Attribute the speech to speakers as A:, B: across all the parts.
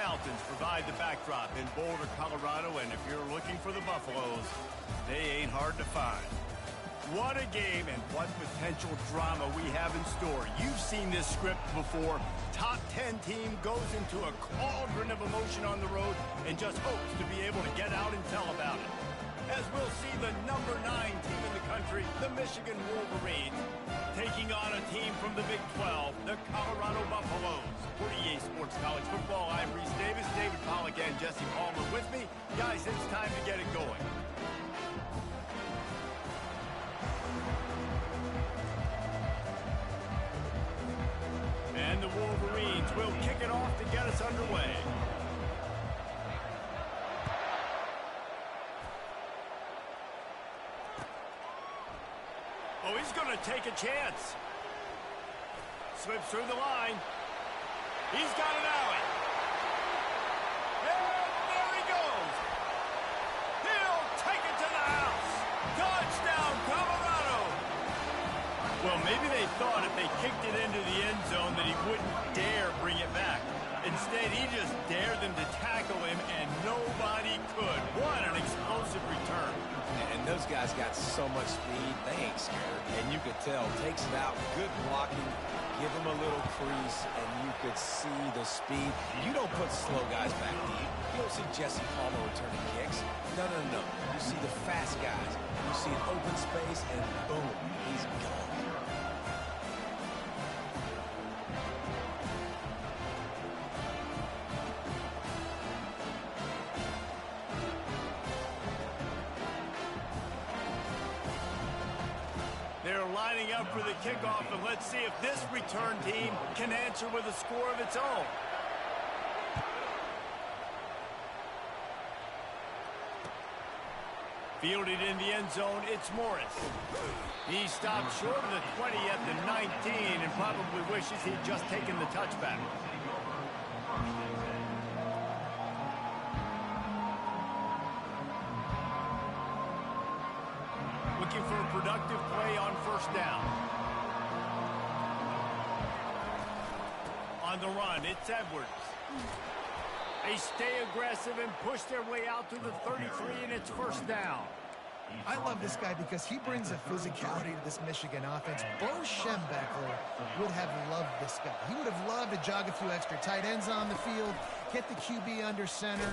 A: Mountains provide the backdrop in Boulder, Colorado, and if you're looking for the Buffaloes, they ain't hard to find. What a game and what potential drama we have in store. You've seen this script before. Top 10 team goes into a cauldron of emotion on the road and just hopes to be able to get out and tell about it. As we'll see the number 9 team in the country, the Michigan Wolverines, taking on a team from the Big 12, the Colorado Buffaloes. For EA Sports College Football, I'm Reese Davis, David Pollack, and Jesse Palmer with me. Guys, it's time to get it going. And the Wolverines will kick it off to get us underway. Oh, he's going to take a chance. Slips through the line. He's got an alley. And there he goes. He'll take it to the house. Touchdown, Colorado. Well, maybe they thought if they kicked it into the end zone that he wouldn't dare bring it back. Instead, he just dared them to tackle him, and nobody could. What an explosive return.
B: And those guys got so much speed, they ain't scared. And you could tell, takes it out, good blocking, give him a little crease, and you could see the speed. You don't put slow guys back deep. You don't see Jesse Palmer returning kicks. No, no, no. You see the fast guys. You see an open space, and boom, he's gone.
A: They're lining up for the kickoff, and let's see if this return team can answer with a score of its own. Fielded in the end zone, it's Morris. He stopped short of the 20 at the 19 and probably wishes he'd just taken the touchback. Looking for a productive play on first down. On the run, it's Edwards. They stay aggressive and push their way out to the 33, and it's first down.
C: I love this guy because he brings a physicality to this Michigan offense. Bo Schembechler would have loved this guy. He would have loved to jog a few extra tight ends on the field, get the QB under center,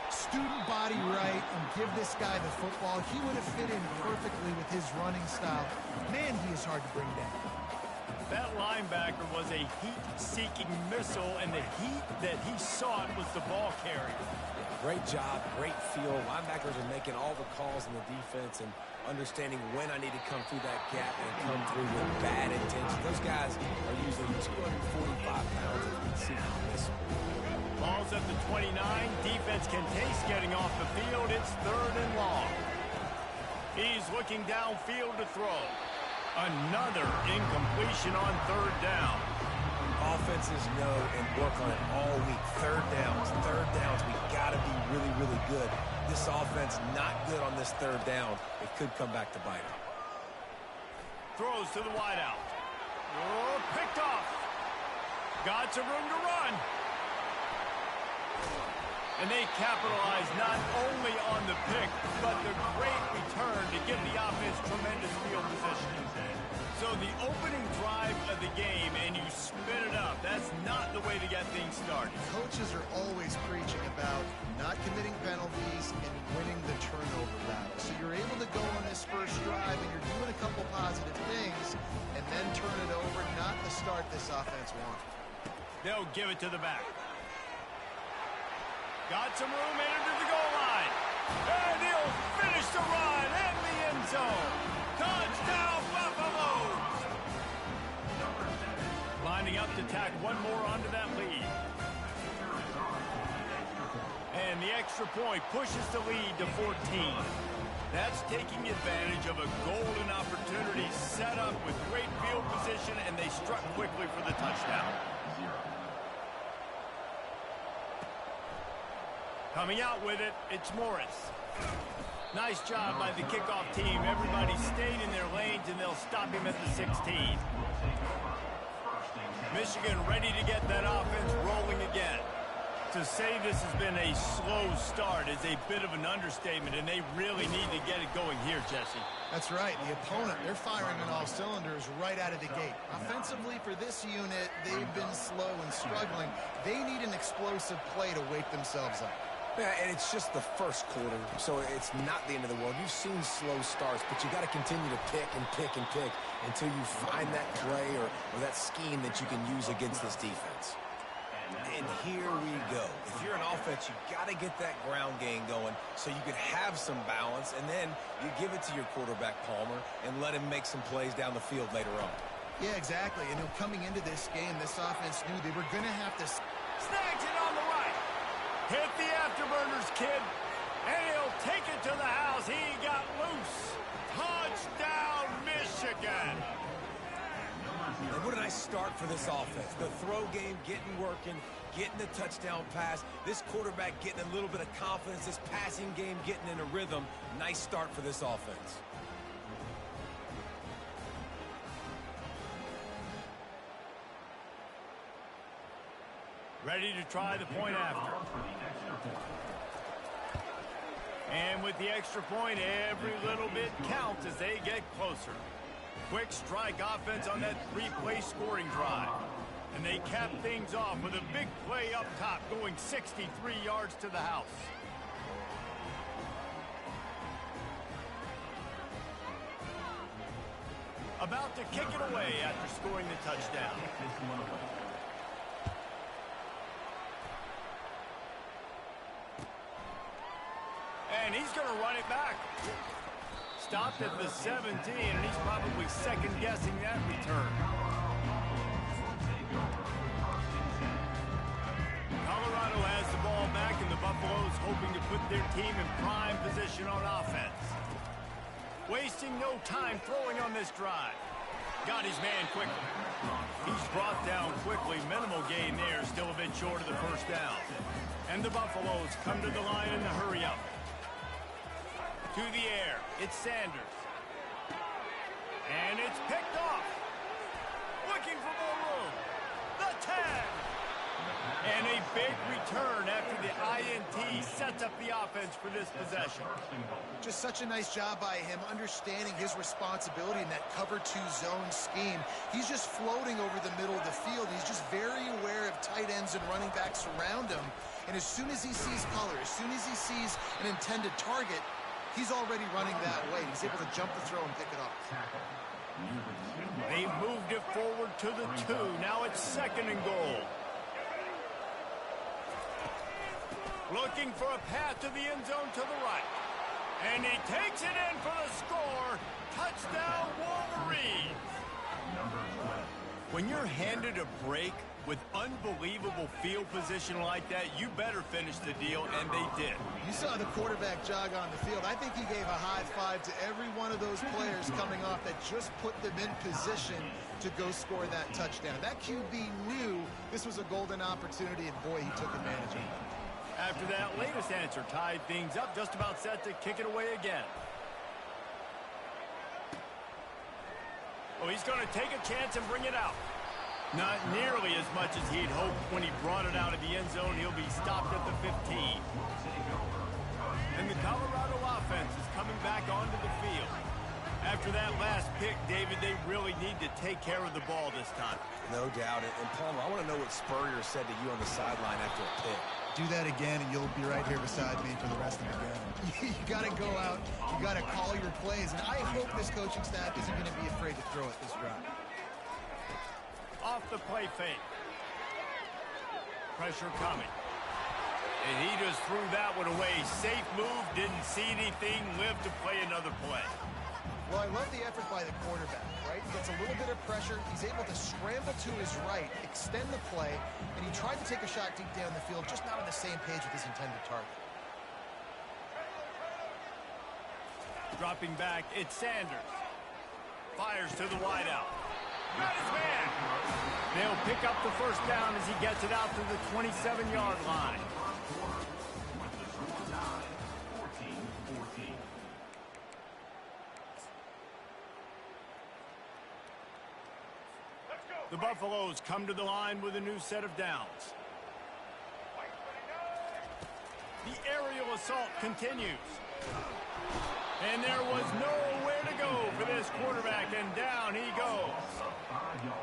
C: student body right, and give this guy the football. He would have fit in perfectly with his running style. Man, he is hard to bring down.
A: That linebacker was a heat-seeking missile, and the heat that he sought was the ball carrier.
B: Great job, great feel. Linebackers are making all the calls in the defense and understanding when I need to come through that gap and come through with bad intention. Those guys are usually 245 pounds as we see on this.
A: Ball's at the 29. Defense can taste getting off the field. It's third and long. He's looking downfield to throw. Another incompletion on third down.
B: Offenses know and work on it all week. Third downs. We got to be really, really good. This offense not good on this third down. It could come back to bite him.
A: Throws to the wideout. Oh, picked off. Got some room to run. And they capitalize not only on the pick, but the great return to give the offense tremendous field position. So the opening drive of the game, and you spin it up. That's not the way to get things started.
C: Coaches are always preaching about not committing penalties and winning the turnover battle. So you're able to go on this first drive, and you're doing a couple positive things, and then turn it over, not the start this offense wanted.
A: They'll give it to the back. Got some room into the goal line. And he'll finish the run in the end zone. Touchdown, Buffaloes! Lining up to tack one more onto that lead. And the extra point pushes the lead to 14. That's taking advantage of a golden opportunity set up with great field position, and they struck quickly for the touchdown. Coming out with it, it's Morris. Nice job by the kickoff team. Everybody stayed in their lanes, and they'll stop him at the 16. Michigan ready to get that offense rolling again. To say this has been a slow start is a bit of an understatement, and they really need to get it going here, Jesse.
C: That's right. The opponent, they're firing on all cylinders right out of the gate. Offensively, for this unit, they've been slow and struggling. They need an explosive play to wake themselves up.
B: Yeah, and it's just the first quarter, so it's not the end of the world. You've seen slow starts, but you got to continue to pick and pick and pick until you find that play or that scheme that you can use against this defense. And here we go. If you're an offense, you got to get that ground game going so you could have some balance, and then you give it to your quarterback, Palmer, and let him make some plays down the field later on.
C: Yeah, exactly. And coming into this game, this offense knew they were going to have to...
A: Snags it on the right. Hit the afterburners, kid. And he'll take it to the house. He got loose. Touchdown, Michigan.
B: And what a nice start for this offense. The throw game getting working, getting the touchdown pass. This quarterback getting a little bit of confidence. This passing game getting in a rhythm. Nice start for this offense.
A: Ready to try the point after. And with the extra point, every little bit counts as they get closer. Quick strike offense on that three-play scoring drive. And they cap things off with a big play up top, going 63 yards to the house. About to kick it away after scoring the touchdown. And he's going to run it back. Stopped at the 17, and he's probably second-guessing that return. Colorado has the ball back, and the Buffaloes hoping to put their team in prime position on offense. Wasting no time throwing on this drive. Got his man quickly. He's brought down quickly. Minimal gain there, still a bit short of the first down. And the Buffaloes come to the line in the hurry-up. To the air, it's Sanders. And it's picked off. Looking for more room. The 10. And a big return after the INT sets up the offense for this possession.
C: Just such a nice job by him, understanding his responsibility in that cover 2 zone scheme. He's just floating over the middle of the field. He's just very aware of tight ends and running backs around him. And as soon as he sees color, as soon as he sees an intended target, he's already running that way. He's able to jump the throw and pick it up.
A: They moved it forward to the 2. Now it's 2nd and goal. Looking for a path to the end zone to the right. And he takes it in for the score. Touchdown, Wolverines. When you're handed a break with unbelievable field position like that, you better finish the deal, and they did.
C: You saw the quarterback jog on the field. I think he gave a high five to every one of those players coming off that just put them in position to go score that touchdown. That QB knew this was a golden opportunity, and boy, he took advantage of it.
A: After that latest answer tied things up, just about set to kick it away again. Oh, he's going to take a chance and bring it out. Not nearly as much as he'd hoped when he brought it out of the end zone. He'll be stopped at the 15. And the Colorado offense is coming back onto the field. After that last pick, David, they really need to take care of the ball this time.
B: No doubt. And Palmer, I want to know what Spurrier said to you on the sideline after a pick.
C: Do that again, and you'll be right here beside me for the rest of the game. You got to go out. You got to call your plays. And I hope this coaching staff isn't going to be afraid to throw it this drive.
A: Off the play fake. Pressure coming. And he just threw that one away. Safe move, didn't see anything, lived to play another play.
C: Well, I love the effort by the quarterback, right? He gets a little bit of pressure. He's able to scramble to his right, extend the play, and he tried to take a shot deep down the field, just not on the same page with his intended target.
A: Dropping back, it's Sanders. Fires to the wideout. Got his man. They'll pick up the first down as he gets it out to the 27-yard line. The Buffaloes come to the line with a new set of downs. assault continues. And there was nowhere to go for this quarterback, and down he goes.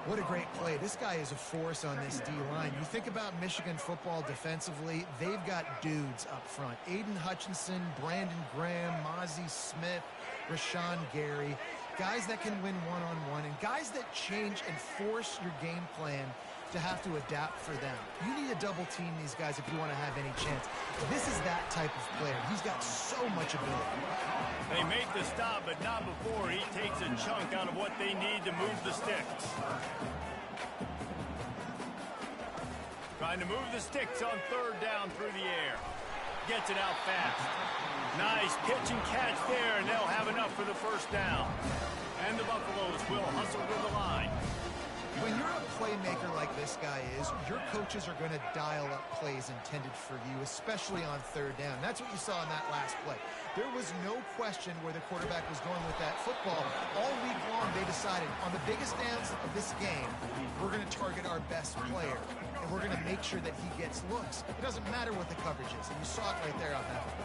C: What a great play. This guy is a force on this D-line. You think about Michigan football defensively, they've got dudes up front. Aiden Hutchinson, Brandon Graham, Mozzie Smith, Rashawn Gary. Guys that can win one-on-one and guys that change and force your game plan to have to adapt for them. You need to double team these guys if you want to have any chance. This is that type of player. He's got so much ability.
A: They make the stop, but not before he takes a chunk out of what they need to move the sticks. Trying to move the sticks on third down through the air. Gets it out fast. Nice pitch and catch there, and they'll have enough for the first down. And the Buffaloes will hustle to the line.
C: When you're a playmaker like this guy is, your coaches are going to dial up plays intended for you, especially on third down. That's what you saw in that last play. There was no question where the quarterback was going with that football. All week long, they decided on the biggest downs of this game, we're going to target our best player, and we're going to make sure that he gets looks. It doesn't matter what the coverage is, and you saw it right there on that one.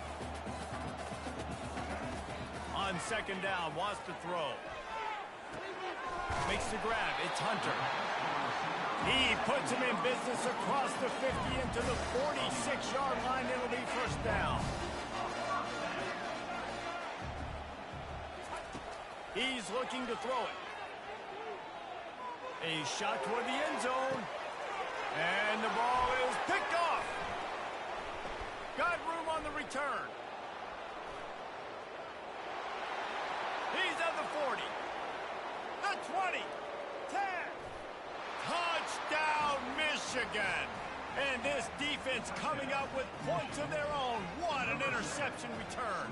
A: On second down, wants to throw. Makes the grab. It's Hunter. He puts him in business across the 50 into the 46-yard line. It'll be first down. He's looking to throw it. A shot toward the end zone. And the ball is picked off. Got room on the return. He's at the 40. The 20. 10. Touchdown, Michigan. And this defense coming up with points of their own. What an interception return.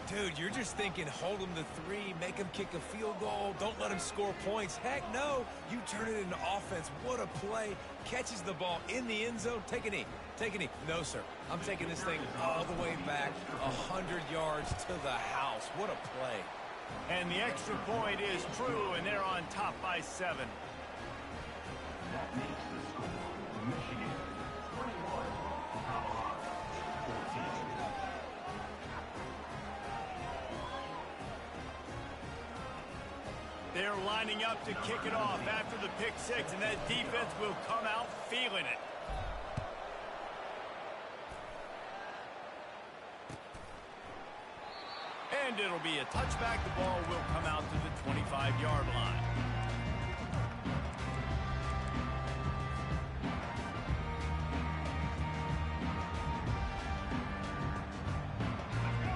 B: Dude, you're just thinking hold them to 3, make them kick a field goal, don't let them score points. Heck no, you turn it into offense. What a play. Catches the ball in the end zone. Take a knee. Take a knee. No, sir. I'm taking this thing all the way back 100 yards to the house. What a play.
A: And the extra point is true, and they're on top by 7.
D: That makes the score Michigan 21, Tomahawk 14.
A: They're lining up to kick it off after the pick 6, and that defense will come out feeling it. And it'll be a touchback. The ball will come out to the 25-yard line.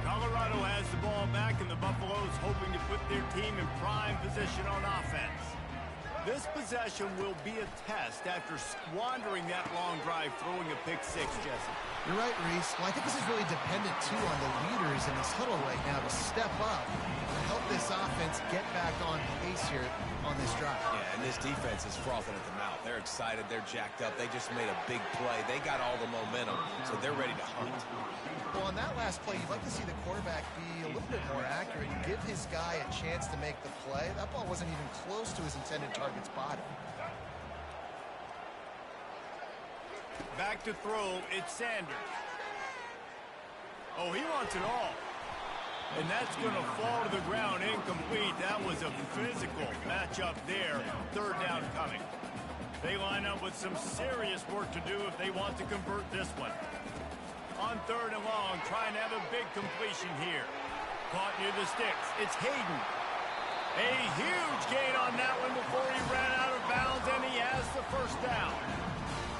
A: Colorado has the ball back, and the Buffaloes hoping to put their team in prime position on offense. This possession will be a test after squandering that long drive throwing a pick 6, Jesse.
C: You're right, Reese. Well, I think this is really dependent, too, on the leaders in this huddle right now to step up and help this offense get back on pace here on this drive.
B: Yeah, and this defense is frothing at the mouth. They're excited. They're jacked up. They just made a big play. They got all the momentum, so they're ready to hunt.
C: Well, on that last play, you'd like to see the quarterback be a little bit more accurate and give his guy a chance to make the play. That ball wasn't even close to his intended target's body.
A: Back to throw, it's Sanders. Oh, he wants it all. And that's going to fall to the ground incomplete. That was a physical matchup there. Third down coming. They line up with some serious work to do if they want to convert this one. On third and long, trying to have a big completion here. Caught near the sticks. It's Hayden. A huge gain on that one before he ran out of bounds, and he has the first down.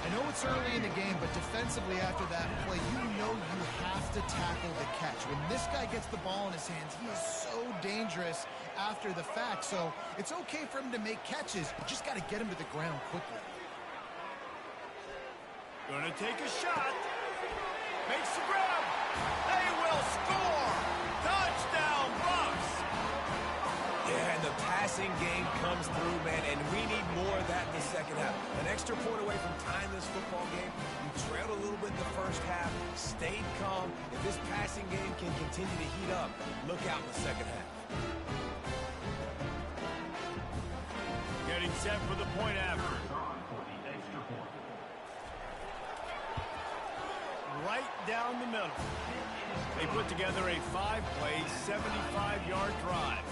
C: I know it's early in the game, but defensively after that play, you know you have to tackle the catch. When this guy gets the ball in his hands, he is so dangerous after the fact. So it's okay for him to make catches. You just got to get him to the ground quickly.
A: Gonna take a shot. Makes the grab. They will score. Touchdown, Bucks.
B: Yeah, and the passing game comes through, man, and we need more of that in the second half. An extra point away from tying this football game. You trailed a little bit in the first half, stayed calm. If this passing game can continue to heat up, look out in the second half.
A: Getting set for the point after.
D: For the extra point.
A: Right right down the middle. They put together a 5-play, 75-yard drive.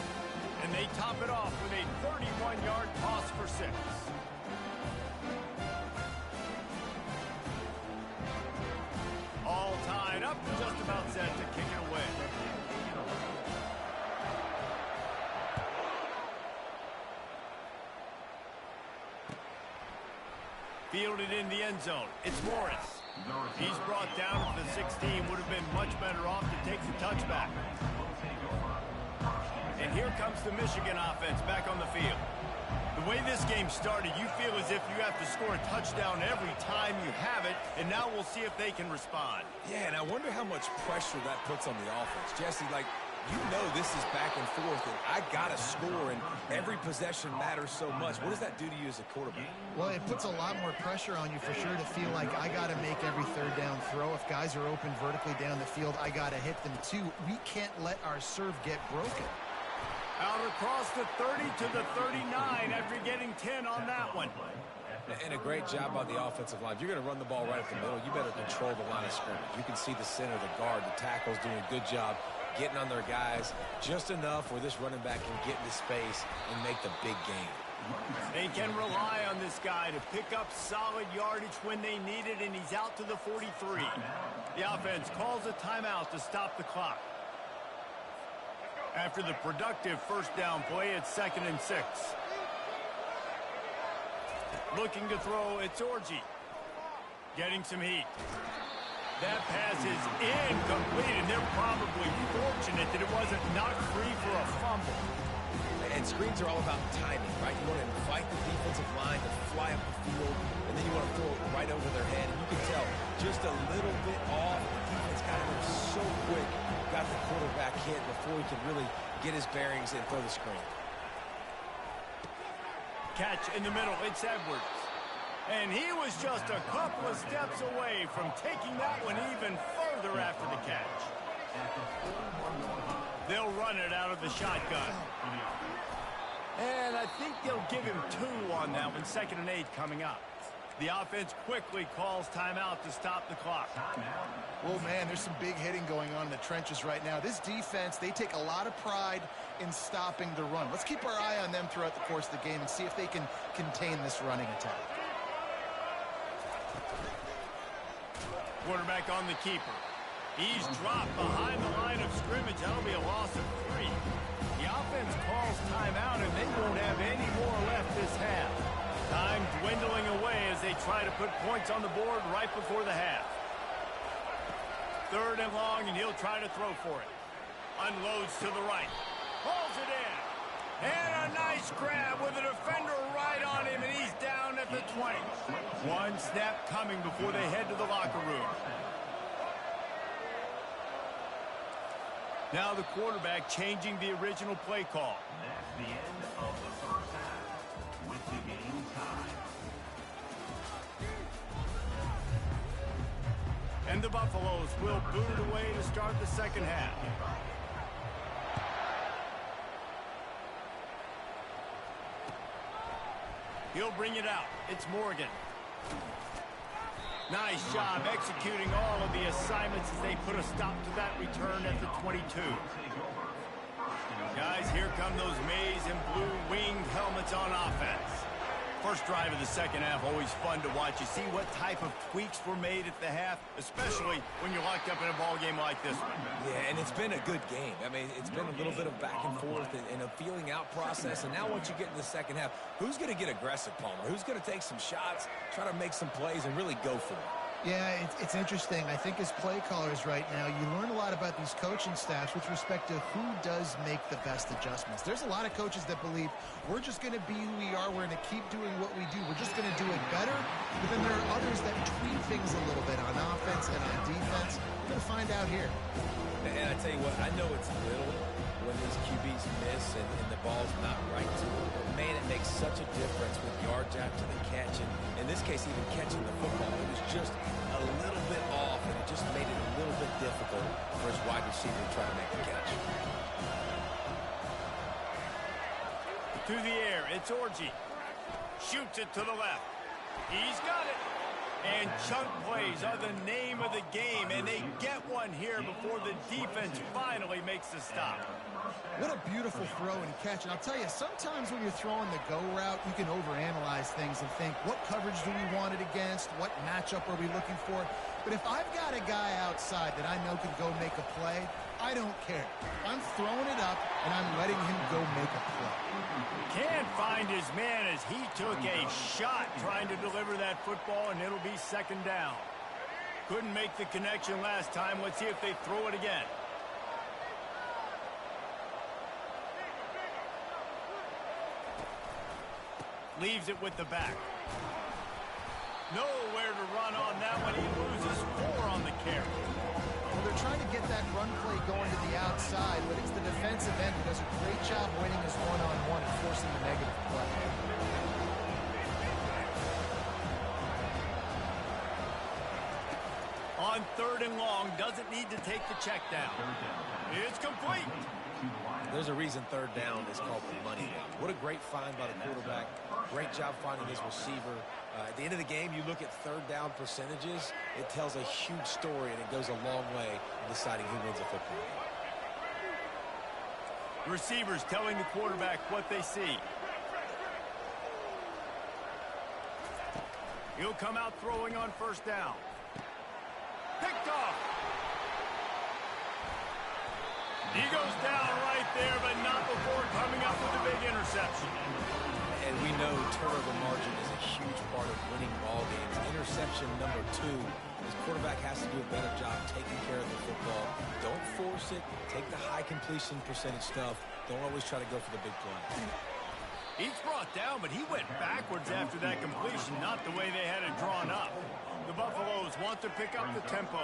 A: And they top it off with a 31-yard toss for 6. All tied up and just about set to kick it away. Fielded in the end zone. It's Morris. He's brought down to the 16. Would have been much better off to take the touchback. And here comes the Michigan offense back on the field. The way this game started, you feel as if you have to score a touchdown every time you have it, and now we'll see if they can respond.
B: Yeah, and I wonder how much pressure that puts on the offense. Jesse, like, you know this is back and forth, and I got to score, and every possession matters so much. What does that do to you as a quarterback?
C: Well, it puts a lot more pressure on you for sure to feel like I got to make every third down throw. If guys are open vertically down the field, I got to hit them too. We can't let our serve get broken.
A: Out across the 30 to the 39 after getting 10 on that one.
B: And a great job by the offensive line. If you're going to run the ball right at the middle, you better control the line of scrimmage. You can see the center, the guard, the tackles doing a good job getting on their guys just enough where this running back can get into space and make the big game.
A: They can rely on this guy to pick up solid yardage when they need it, and he's out to the 43. The offense calls a timeout to stop the clock. After the productive first down play, it's 2nd and 6. Looking to throw, it's Orji. Getting some heat. That pass is incomplete, and they're probably fortunate that it wasn't knocked free for a fumble.
B: And screens are all about timing, right? You want to invite the defensive line to fly up the field, and then you want to throw it right over their head. And you can tell just a little bit off. The defense got him so quick, got the quarterback hit before he could really get his bearings and throw the screen.
A: Catch in the middle, it's Edwards. And he was just a couple of steps away from taking that one even further after the catch. They'll run it out of the shotgun. And I think they'll give him 2 on that one. 2nd and 8 coming up. The offense quickly calls timeout to stop the clock.
C: Well, man, there's some big hitting going on in the trenches right now. This defense, they take a lot of pride in stopping the run. Let's keep our eye on them throughout the course of the game and see if they can contain this running attack.
A: Quarterback on the keeper. He's dropped behind the line of scrimmage. That'll be a loss of 3. The offense calls timeout, and they won't have any more left this half. Time dwindling away as they try to put points on the board right before the half. 3rd and long, and he'll try to throw for it. Unloads to the right. Pulls it in. And a nice grab with a defender right on him, and he's down at the 20. One snap coming before they head to the locker room. Now the quarterback changing the original play call.
D: That's the end of the first half with the game tied.
A: And the Buffaloes will boot it away to start the second half. He'll bring it out. It's Morgan. Nice job executing all of the assignments as they put a stop to that return at the 22. Guys, here come those maize and blue winged helmets on offense. First drive of the second half, always fun to watch. You see what type of tweaks were made at the half, especially when you're locked up in a ball game like this one.
B: Yeah, and it's been a good game. I mean, it's been a little bit of back and forth and a feeling out process. And now once you get in the second half, who's going to get aggressive, Palmer? Who's going to take some shots, try to make some plays, and really go for it?
C: Yeah, it's interesting. I think as play callers right now, you learn a lot about these coaching staffs with respect to who does make the best adjustments. There's a lot of coaches that believe we're just going to be who we are. We're going to keep doing what we do. We're just going to do it better. But then there are others that tweak things a little bit on offense and on defense. We're going to find out here.
B: And I tell you what, I know it's little when these QBs miss and the ball's not right to them. But man, it makes such a difference with yards after the catch. And in this case, even catching the football, it was just a little bit off, and it just made it a little bit difficult for his wide receiver to try to make the catch.
A: To the air, it's Orji. Shoots it to the left. He's got it. And chunk plays are the name of the game, and they get one here before the defense finally makes the stop.
C: What a beautiful throw and catch. And I'll tell you, sometimes when you're throwing the go route, you can overanalyze things and think, what coverage do we want it against? What matchup are we looking for? But if I've got a guy outside that I know can go make a play, I don't care. I'm throwing it up, and I'm letting him go make a play.
A: Can't find his man as he took a shot trying to deliver that football, and it'll be second down. Couldn't make the connection last time. Let's see if they throw it again. Leaves it with the back. Nowhere to run on that one. He loses 4 on the carry.
C: Well, they're trying to get that run play going to the outside, but it's the defensive end who does a great job winning his one-on-one and forcing the negative play.
A: On 3rd and long, doesn't need to take the check down. It's complete.
B: There's a reason 3rd down is called the money down. What a great find by the quarterback. Great job finding his receiver. At the end of the game, you look at 3rd down percentages. It tells a huge story, and it goes a long way in deciding who wins a football game.
A: Receivers telling the quarterback what they see. He'll come out throwing on 1st down. Picked off. He goes down right there, but not before coming up with a big interception.
B: And we know turnover margin is a huge part of winning ball games. Interception number 2. This quarterback has to do a better job taking care of the football. Don't force it. Take the high completion percentage stuff. Don't always try to go for the big play.
A: He's brought down, but he went backwards after that completion, not the way they had it drawn up. The Buffaloes want to pick up the tempo.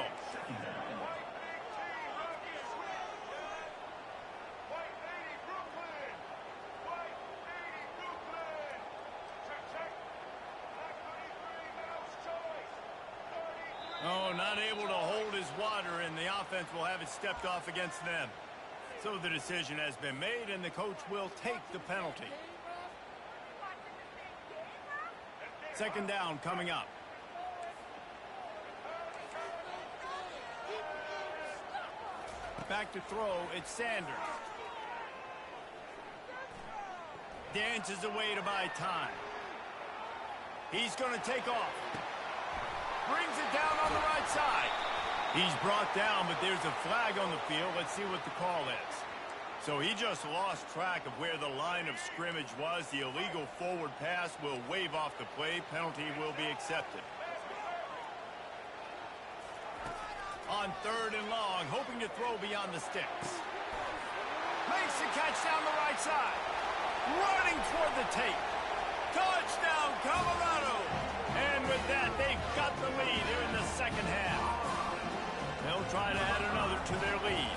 A: Oh, not able to hold his water, and the offense will have it stepped off against them. So the decision has been made, and the coach will take the penalty. 2nd down coming up. Back to throw, it's Sanders. Dances away to buy time. He's going to take off. Brings it down on the right side. He's brought down, but there's a flag on the field. Let's see what the call is. So he just lost track of where the line of scrimmage was. The illegal forward pass will wave off the play. Penalty will be accepted. On 3rd and long, hoping to throw beyond the sticks. Makes the catch down the right side. Running toward the tape. Touchdown, Colorado! And with that, they've got the lead here in the 2nd half. They'll try to add another to their lead.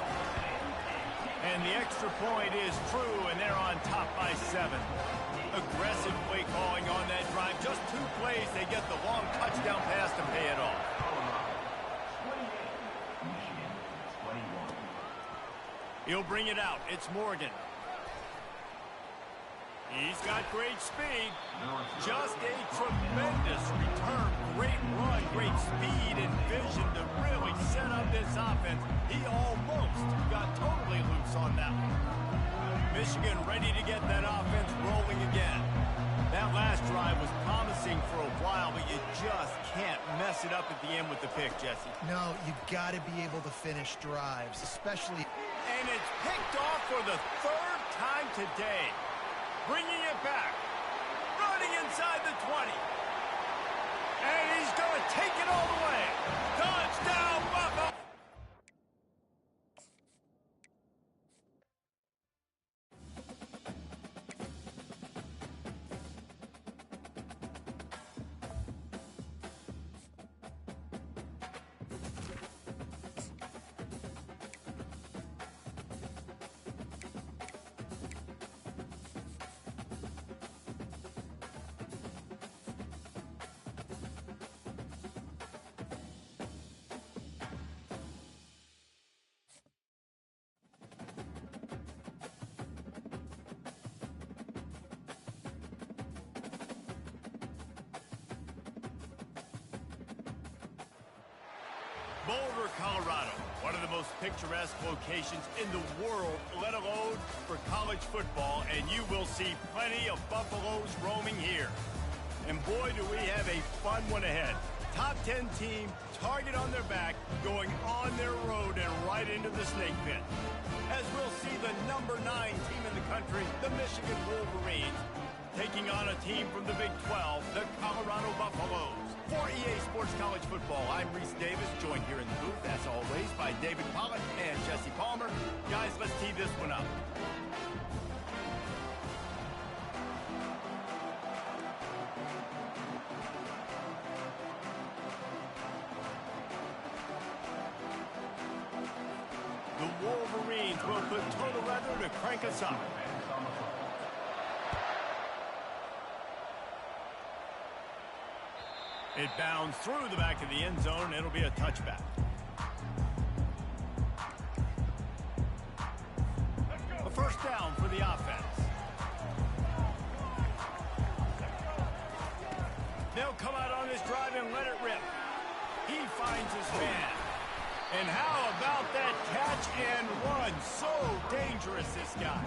A: And the extra point is true, and they're on top by 7. Aggressive play calling on that drive. Just 2 plays, they get the long touchdown pass to pay it off. He'll bring it out. It's Morgan. He's got great speed. Just a tremendous return. Great run, great speed and vision to really set up this offense. He almost got totally loose on that one. Michigan ready to get that offense rolling again. That last drive was promising for a while, but you just can't mess it up at the end with the pick, Jesse.
C: No, you got to be able to finish drives, especially.
A: And it's picked off for the 3rd time today. Bringing it back. Running inside the 20. And he's going to take it all the way. Touchdown, Buffalo! Boulder, Colorado, one of the most picturesque locations in the world, let alone for college football, and you will see plenty of Buffaloes roaming here. And boy, do we have a fun one ahead. Top 10 team, target on their back, going on their road and right into the snake pit. As we'll see the number 9 team in the country, the Michigan Wolverines, taking on a team from the Big 12, the Colorado Buffaloes. For EA Sports College Football, I'm Reese Davis, joined here in the booth, as always, by David Pollock and Jesse Palmer. Guys, let's tee this one up. The Wolverines will put total leather to crank us up. It bounds through the back of the end zone. It'll be a touchback. A first down for the offense. They'll come out on this drive and let it rip. He finds his man. And how about that catch and run? So dangerous, this guy.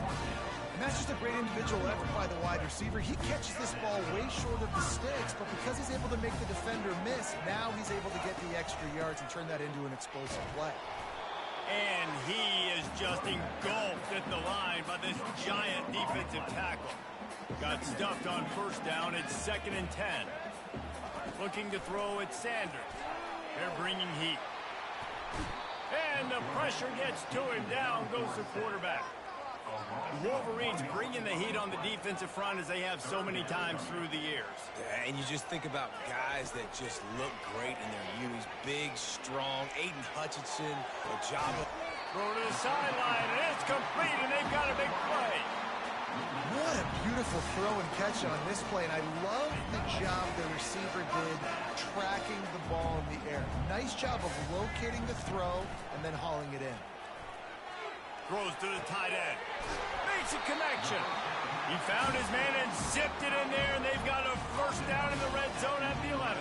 C: And that's just a great individual effort by the wide receiver. He catches this ball way short of the sticks, but because he's able to make the defender miss, now he's able to get the extra yards and turn that into an explosive play.
A: And he is just engulfed at the line by this giant defensive tackle. Got stuffed on first down. It's 2nd and 10. Looking to throw at Sanders. They're bringing heat. And the pressure gets to him. Down goes the quarterback. The Wolverines bringing the heat on the defensive front as they have so many times through the years.
B: And you just think about guys that just look great in their unis. Big, strong, Aiden Hutchinson, Ojabo.
A: Throw to the sideline, and it's complete, and they've got a big play.
C: What a beautiful throw and catch on this play, and I love the job the receiver did tracking the ball in the air. Nice job of locating the throw and then hauling it in.
A: Throws to the tight end. Makes a connection. He found his man and zipped it in there, and they've got a first down in the red zone at the 11.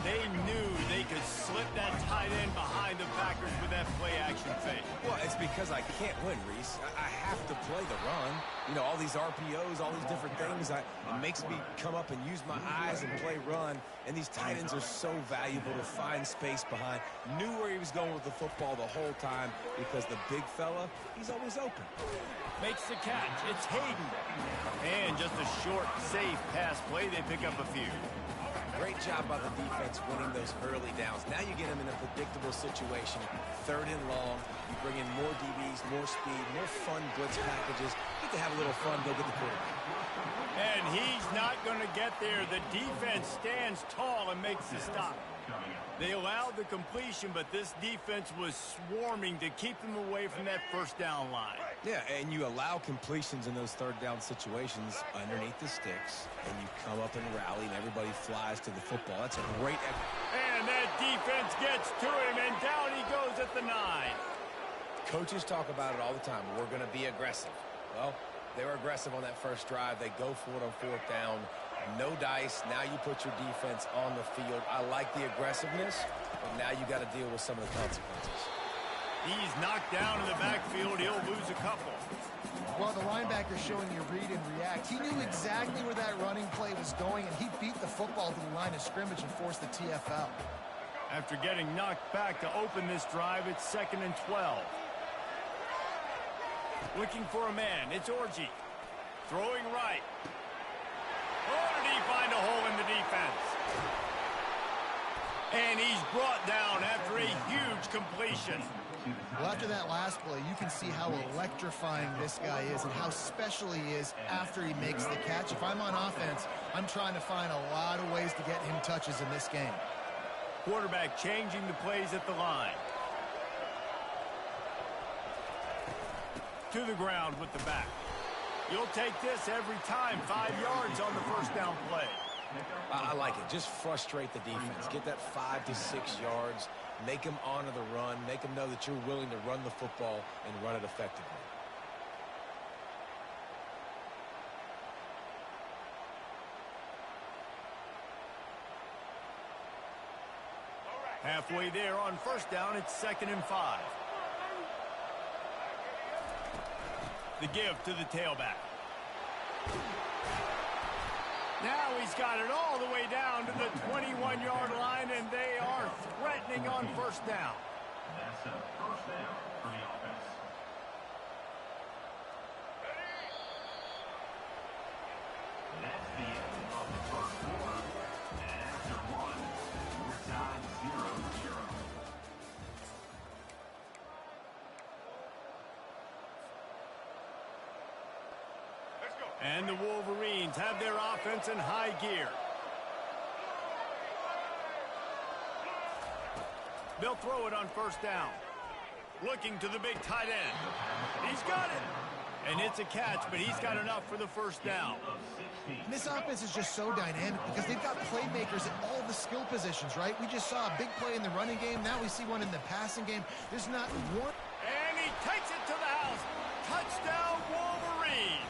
A: They knew they could slip that tight end behind the backers with that play-action fake.
B: Well, it's because I can't win, Reese. I have to play the run. You know, all these RPOs, all these different things, it makes me come up and use my eyes and play run. And these tight ends are so valuable to find space behind. Knew where he was going with the football the whole time because the big fella, he's always open.
A: Makes the catch. It's Hayden. And just a short, safe pass play. They pick up a few.
B: Great job by the defense winning those early downs. Now you get them in a predictable situation. 3rd and long. You bring in more DBs, more speed, more fun blitz packages. Get to have a little fun, go get the quarterback.
A: And he's not going to get there. The defense stands tall and makes the stop. They allowed the completion, but this defense was swarming to keep them away from that first down line.
B: Yeah, and you allow completions in those 3rd down situations underneath the sticks, and you come up and rally, and everybody flies to the football. That's a great...
A: And that defense gets to him, and down he goes at the 9.
B: Coaches talk about it all the time. We're going to be aggressive. Well, they were aggressive on that first drive. They go for it on 4th down. No dice. Now you put your defense on the field. I like the aggressiveness, but now you got to deal with some of the consequences.
A: He's knocked down in the backfield. He'll lose a couple.
C: Well, the linebacker showing you read and react. He knew exactly where that running play was going, and he beat the football to the line of scrimmage and forced the TFL.
A: After getting knocked back to open this drive, it's 2nd and 12. Looking for a man. It's Orji. Throwing right. Oh, did he find a hole in the defense? And he's brought down after a huge completion.
C: Well, after that last play, you can see how electrifying this guy is and how special he is after he makes the catch. If I'm on offense, I'm trying to find a lot of ways to get him touches in this game.
A: Quarterback changing the plays at the line. To the ground with the back. You'll take this every time. 5 yards on the first down play.
B: I like it. Just frustrate the defense. Get that 5 to 6 yards. Make them honor the run. Make them know that you're willing to run the football and run it effectively.
A: Halfway there on first down, it's 2nd and 5. The give to the tailback. Now he's got it all the way down to the 21-yard line, and they are threatening on first down.
D: That's a first down for the offense. That's the end of the first quarter. And after one, we're tied 0-0.
A: And the Wolverines have their offense in high gear. They'll throw it on first down. Looking to the big tight end. He's got it. And it's a catch, but he's got enough for the first down.
C: And this offense is just so dynamic because they've got playmakers at all the skill positions, right? We just saw a big play in the running game. Now we see one in the passing game. There's not one.
A: And he takes it to the house. Touchdown, Wolverines.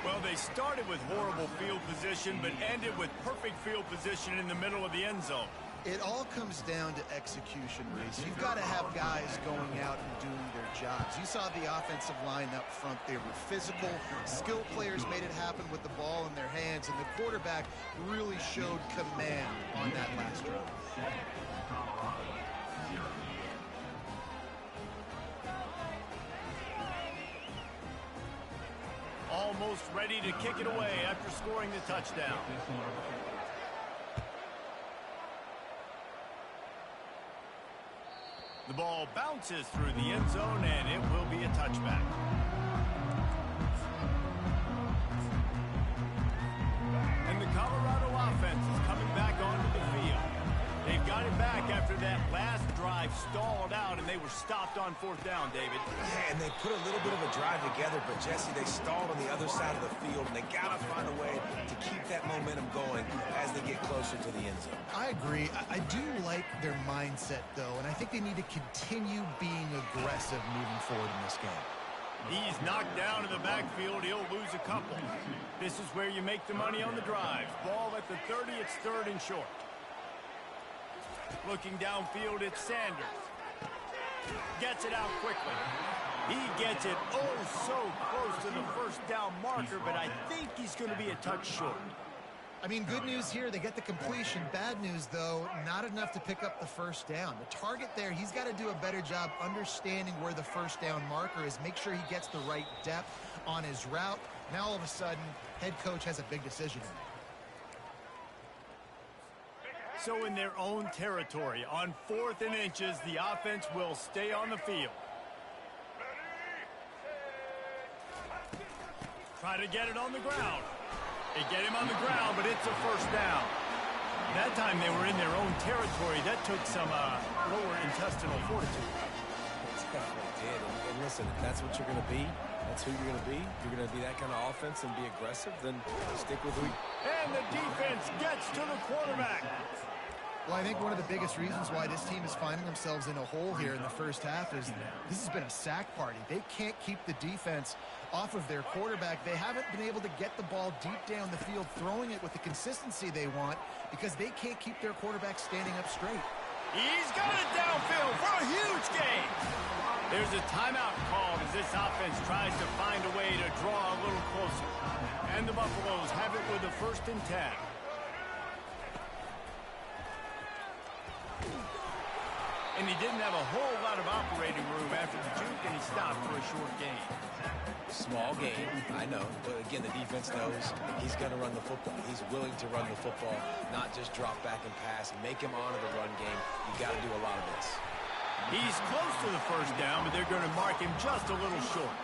A: Well, they started with horrible field position, but ended with perfect field position in the middle of the end zone.
C: It all comes down to execution, Reese. You've got to have guys going out and doing their jobs. You saw the offensive line up front. They were physical. Skilled players made it happen with the ball in their hands, and the quarterback really showed command on that last drive.
A: Almost ready to kick it away after scoring the touchdown. The ball bounces through the end zone, and it will be a touchback. And the Colorado offense is coming back onto the field. They've got it back after that last drive stalled out, and they were stopped on fourth down, David.
B: Yeah, and they put a little bit of a drive together, but, Jesse, they stalled on the other side of the field, and they got to find a way to keep that momentum going as they get closer to the end zone.
C: I agree. I do like their mindset, though, and I think they need to continue being aggressive moving forward in this game.
A: He's knocked down in the backfield. He'll lose a couple. This is where you make the money on the drive. Ball at the 30. It's 3rd and short. Looking downfield, it's Sanders. Gets it out quickly. He gets it so close to the first down marker, but I think he's going to be a touch short.
C: I mean, good news here, they get the completion. Bad news, though, not enough to pick up the first down. The target there, he's got to do a better job understanding where the first down marker is, make sure he gets the right depth on his route. Now, all of a sudden, head coach has a big decision to make.
A: So in their own territory, on 4th and inches, the offense will stay on the field. Try to get it on the ground. They get him on the ground, but it's a first down. That time they were in their own territory. That took some lower intestinal fortitude.
B: It definitely did. And listen, if that's what you're going to be, that's who you're going to be. If you're going to be that kind of offense and be aggressive, then stick with who.
A: And the defense gets to the quarterback.
C: Well, I think one of the biggest reasons why this team is finding themselves in a hole here in the first half is this has been a sack party. They can't keep the defense off of their quarterback. They haven't been able to get the ball deep down the field, throwing it with the consistency they want because they can't keep their quarterback standing up straight.
A: He's got it downfield for a huge gain. There's a timeout called as this offense tries to find a way to draw a little closer. And the Buffaloes have it with a 1st and 10. And he didn't have a whole lot of operating room after the juke, and he stopped for a short gain.
B: Small game, I know. But, again, the defense knows he's going to run the football. He's willing to run the football, not just drop back and pass. Make him honor the run game. You got to do a lot of this.
A: He's close to the first down, but they're going to mark him just a little short.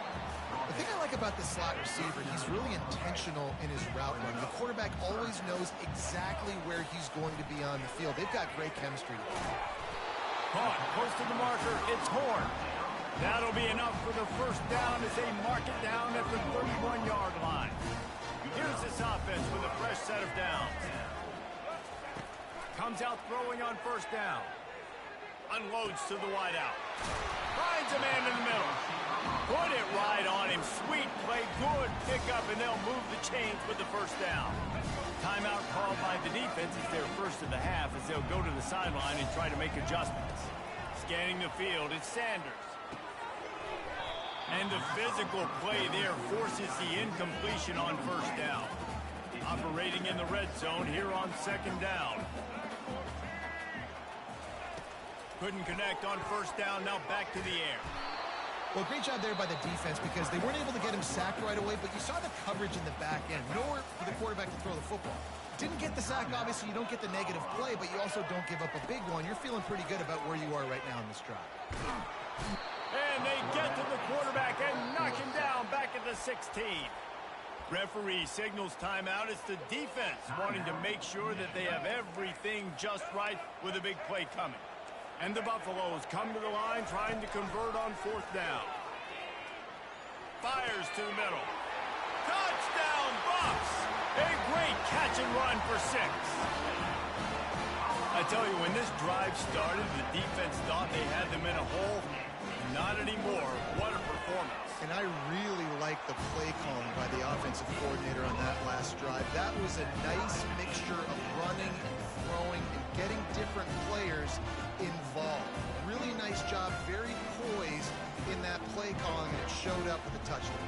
C: The thing I like about the slot receiver, he's really intentional in his route run. The quarterback always knows exactly where he's going to be on the field. They've got great chemistry together.
A: Caught close to the marker. It's Horn. That'll be enough for the first down as they mark it down at the 31-yard line. Here's this offense with a fresh set of downs. Comes out throwing on first down. Unloads to the wideout. Finds a man in the middle. Put it right on him. Sweet play. Good pickup, and they'll move the chains with the first down. Timeout called by the defense is their first of the half as they'll go to the sideline and try to make adjustments. Scanning the field, it's Sanders. And the physical play there forces the incompletion on first down. Operating in the red zone here on second down. Couldn't connect on first down, now back to the air.
C: Well, great job there by the defense because they weren't able to get him sacked right away, but you saw the coverage in the back end. Nowhere for the quarterback to throw the football. Didn't get the sack, obviously. You don't get the negative play, but you also don't give up a big one. You're feeling pretty good about where you are right now in this drive.
A: And they get to the quarterback and knock him down back at the 16. Referee signals timeout. It's the defense wanting to make sure that they have everything just right with a big play coming. And the Buffaloes come to the line trying to convert on fourth down. Fires to the middle. Touchdown, Buffs! A great catch and run for 6. I tell you, when this drive started, the defense thought they had them in a hole. Not anymore. What a performance.
C: And I really like the play calling by the offensive coordinator on that last drive. That was a nice mixture of running and throwing and getting different players involved. Really nice job, very poised in that play calling, and it showed up with a touchdown.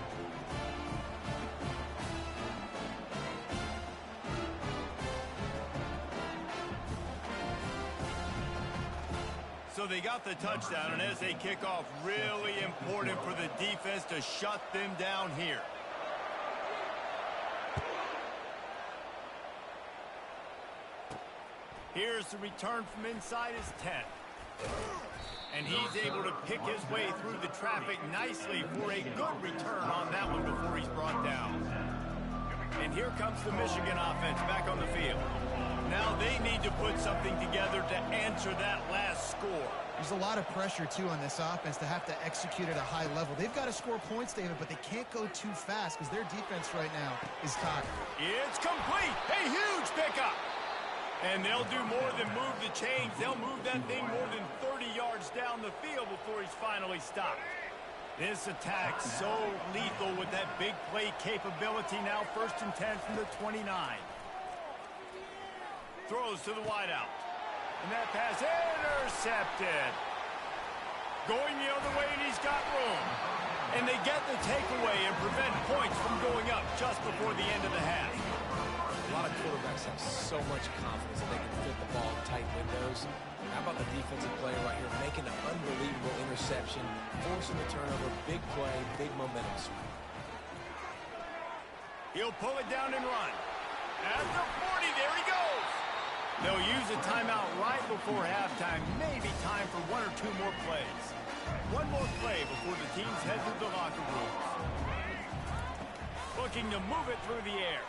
A: So they got the touchdown, and as they kick off, really important for the defense to shut them down here. Here's the return from inside his 10. And he's able to pick his way through the traffic nicely for a good return on that one before he's brought down. And here comes the Michigan offense back on the field. Now they need to put something together to answer that last score.
C: There's a lot of pressure, too, on this offense to have to execute at a high level. They've got to score points, David, but they can't go too fast because their defense right now is tired.
A: It's complete. A huge pickup. And they'll do more than move the chains. They'll move that thing more than 30 yards down the field before he's finally stopped. This attack so lethal with that big play capability. Now 1st and 10 from the 29. Throws to the wideout. And that pass intercepted. Going the other way, and he's got room. And they get the takeaway and prevent points from going up just before the end of the half.
B: A lot of quarterbacks have so much confidence that they can fit the ball in tight windows. How about the defensive player right here making an unbelievable interception, forcing the turnover, big play, big momentum swing.
A: He'll pull it down and run. At the 40, there he goes. They'll use a timeout right before halftime. Maybe time for 1 or 2 more plays. One more play before the teams head to the locker rooms. Looking to move it through the air.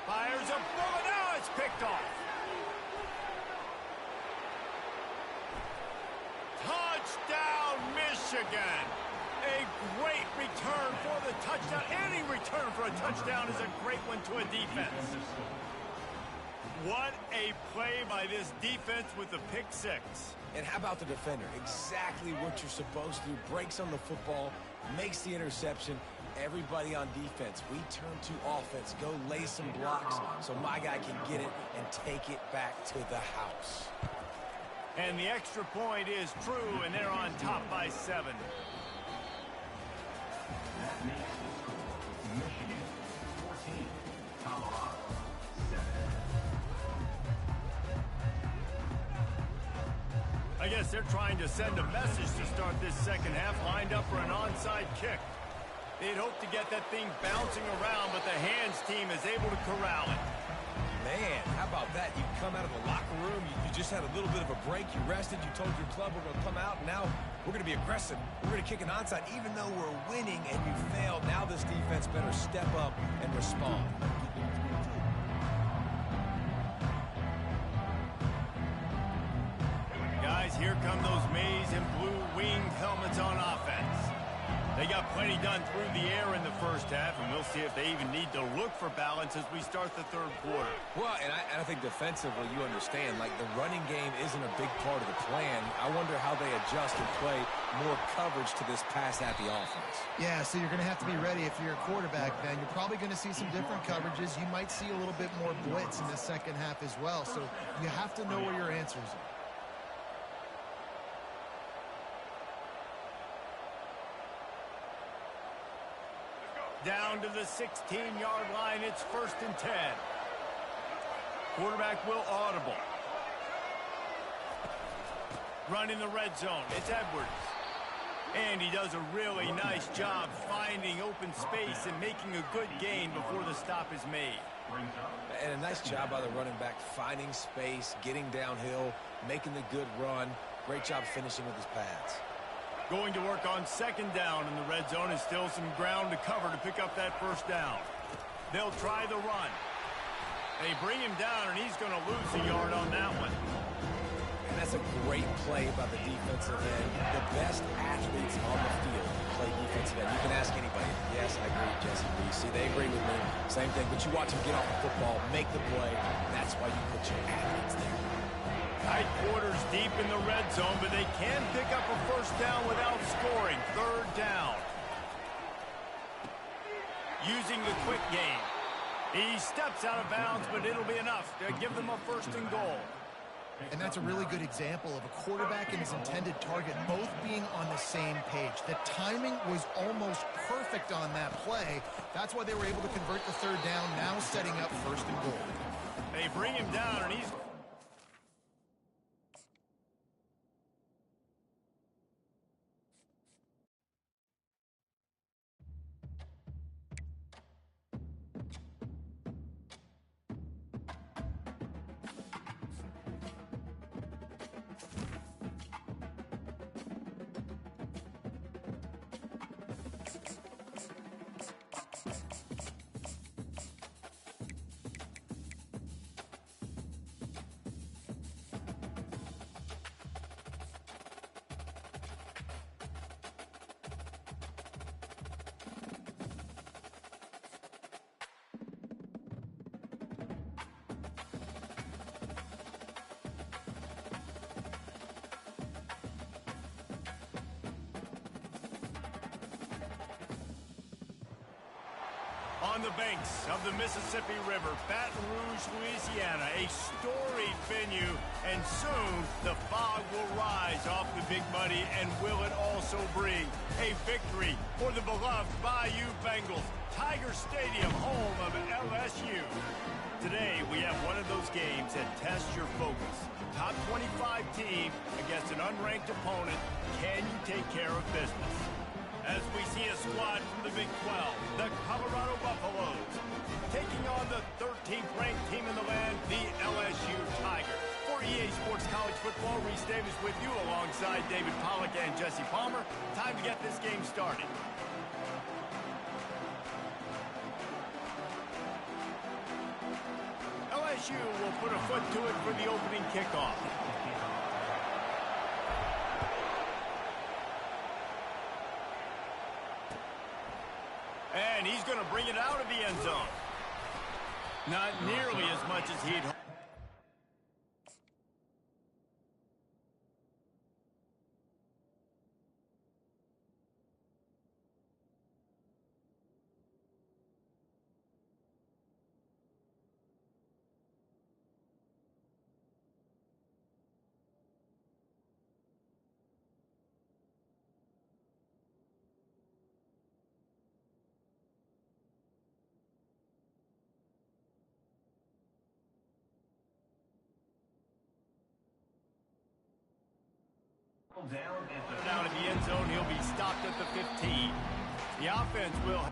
A: Fires a bullet. Now it's picked off. Touchdown, Michigan. A great return for the touchdown. Any return for a touchdown is a great one to a defense. What a play by this defense with the pick 6.
B: And how about the defender? Exactly what you're supposed to do. Breaks on the football, makes the interception. Everybody on defense, we turn to offense. Go lay some blocks so my guy can get it and take it back to the house.
A: And the extra point is true, and they're on top by 7.
D: That makes the score Michigan 14, Colorado 7.
A: I guess they're trying to send a message to start this second half, lined up for an onside kick. They'd hope to get that thing bouncing around, but the hands team is able to corral it.
B: Man, how about that? You come out of the locker room, you just had a little bit of a break, you rested, you told your club we're going to come out, and now we're going to be aggressive. We're going to kick an onside, even though we're winning and you failed. Now this defense better step up and respond.
A: Guys, here come those maize and blue winged helmets on offense. They got plenty done through the air in the first half, and we'll see if they even need to look for balance as we start the third quarter.
B: Well, and I think defensively, you understand, like the running game isn't a big part of the plan. I wonder how they adjust and play more coverage to this pass-happy offense.
C: Yeah, so you're going to have to be ready if you're a quarterback, Ben. You're probably going to see some different coverages. You might see a little bit more blitz in the second half as well, so you have to know where your answers are.
A: Down to the 16-yard line. It's 1st and 10. Quarterback will audible. Run in the red zone. It's Edwards. And he does a really nice job finding open space and making a good gain before the stop is made.
B: And a nice job by the running back, finding space, getting downhill, making the good run. Great job finishing with his pads.
A: Going to work on 2nd down in the red zone, and still some ground to cover to pick up that 1st down. They'll try the run. They bring him down, and he's going to lose a yard on that one.
B: And that's a great play by the defensive end. The best athletes on the field play defensive end. You can ask anybody. Yes, I agree, Jesse. You see, they agree with me. Same thing, but you watch them get off the football, make the play. That's why you put your athletes there.
A: Tight quarters deep in the red zone, but they can pick up a 1st down without scoring. 3rd down. Using the quick game. He steps out of bounds, but it'll be enough to give them a 1st and goal.
C: And that's a really good example of a quarterback and his intended target both being on the same page. The timing was almost perfect on that play. That's why they were able to convert the 3rd down, now setting up 1st and goal.
A: They bring him down, and he's... On the banks of the Mississippi River, Baton Rouge, Louisiana, a storied venue, and soon the fog will rise off the Big Muddy, and will it also bring a victory for the beloved Bayou Bengals, Tiger Stadium, home of LSU. Today, we have one of those games that tests your focus. Top 25 team against an unranked opponent. Can you take care of business? As we see a squad from the Big 12, the Colorado Buffaloes, taking on the 13th ranked team in the land, the LSU Tigers. For EA Sports College Football, Reese Davis with you alongside David Pollack and Jesse Palmer. Time to get this game started. LSU will put a foot to it for the opening kickoff. And he's going to bring it out of the end zone. Not nearly as much as he'd hoped. Down in the end zone, he'll be stopped at the 15. The offense will...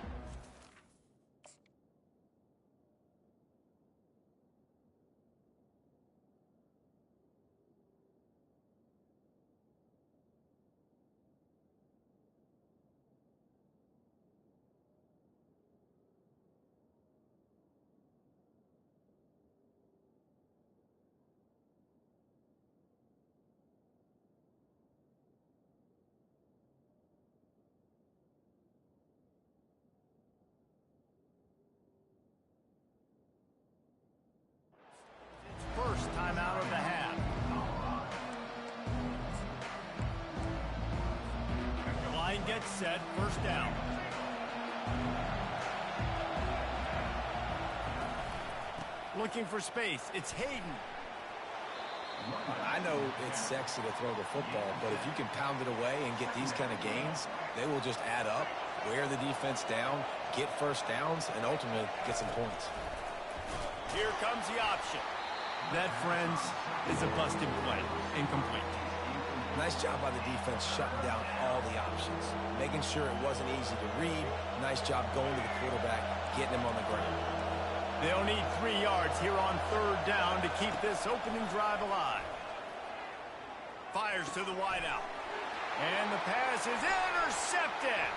A: gets set, first down. Looking for space. It's Hayden.
B: I know it's sexy to throw the football, but if you can pound it away and get these kind of gains, they will just add up, wear the defense down, get first downs, and ultimately get some points.
A: Here comes the option. That, friends, is a busted play. Incomplete.
B: Nice job by the defense shutting down all the options, making sure it wasn't easy to read. Nice job going to the quarterback, getting him on the ground.
A: They'll need 3 yards here on third down to keep this opening drive alive. Fires to the wideout. And the pass is intercepted.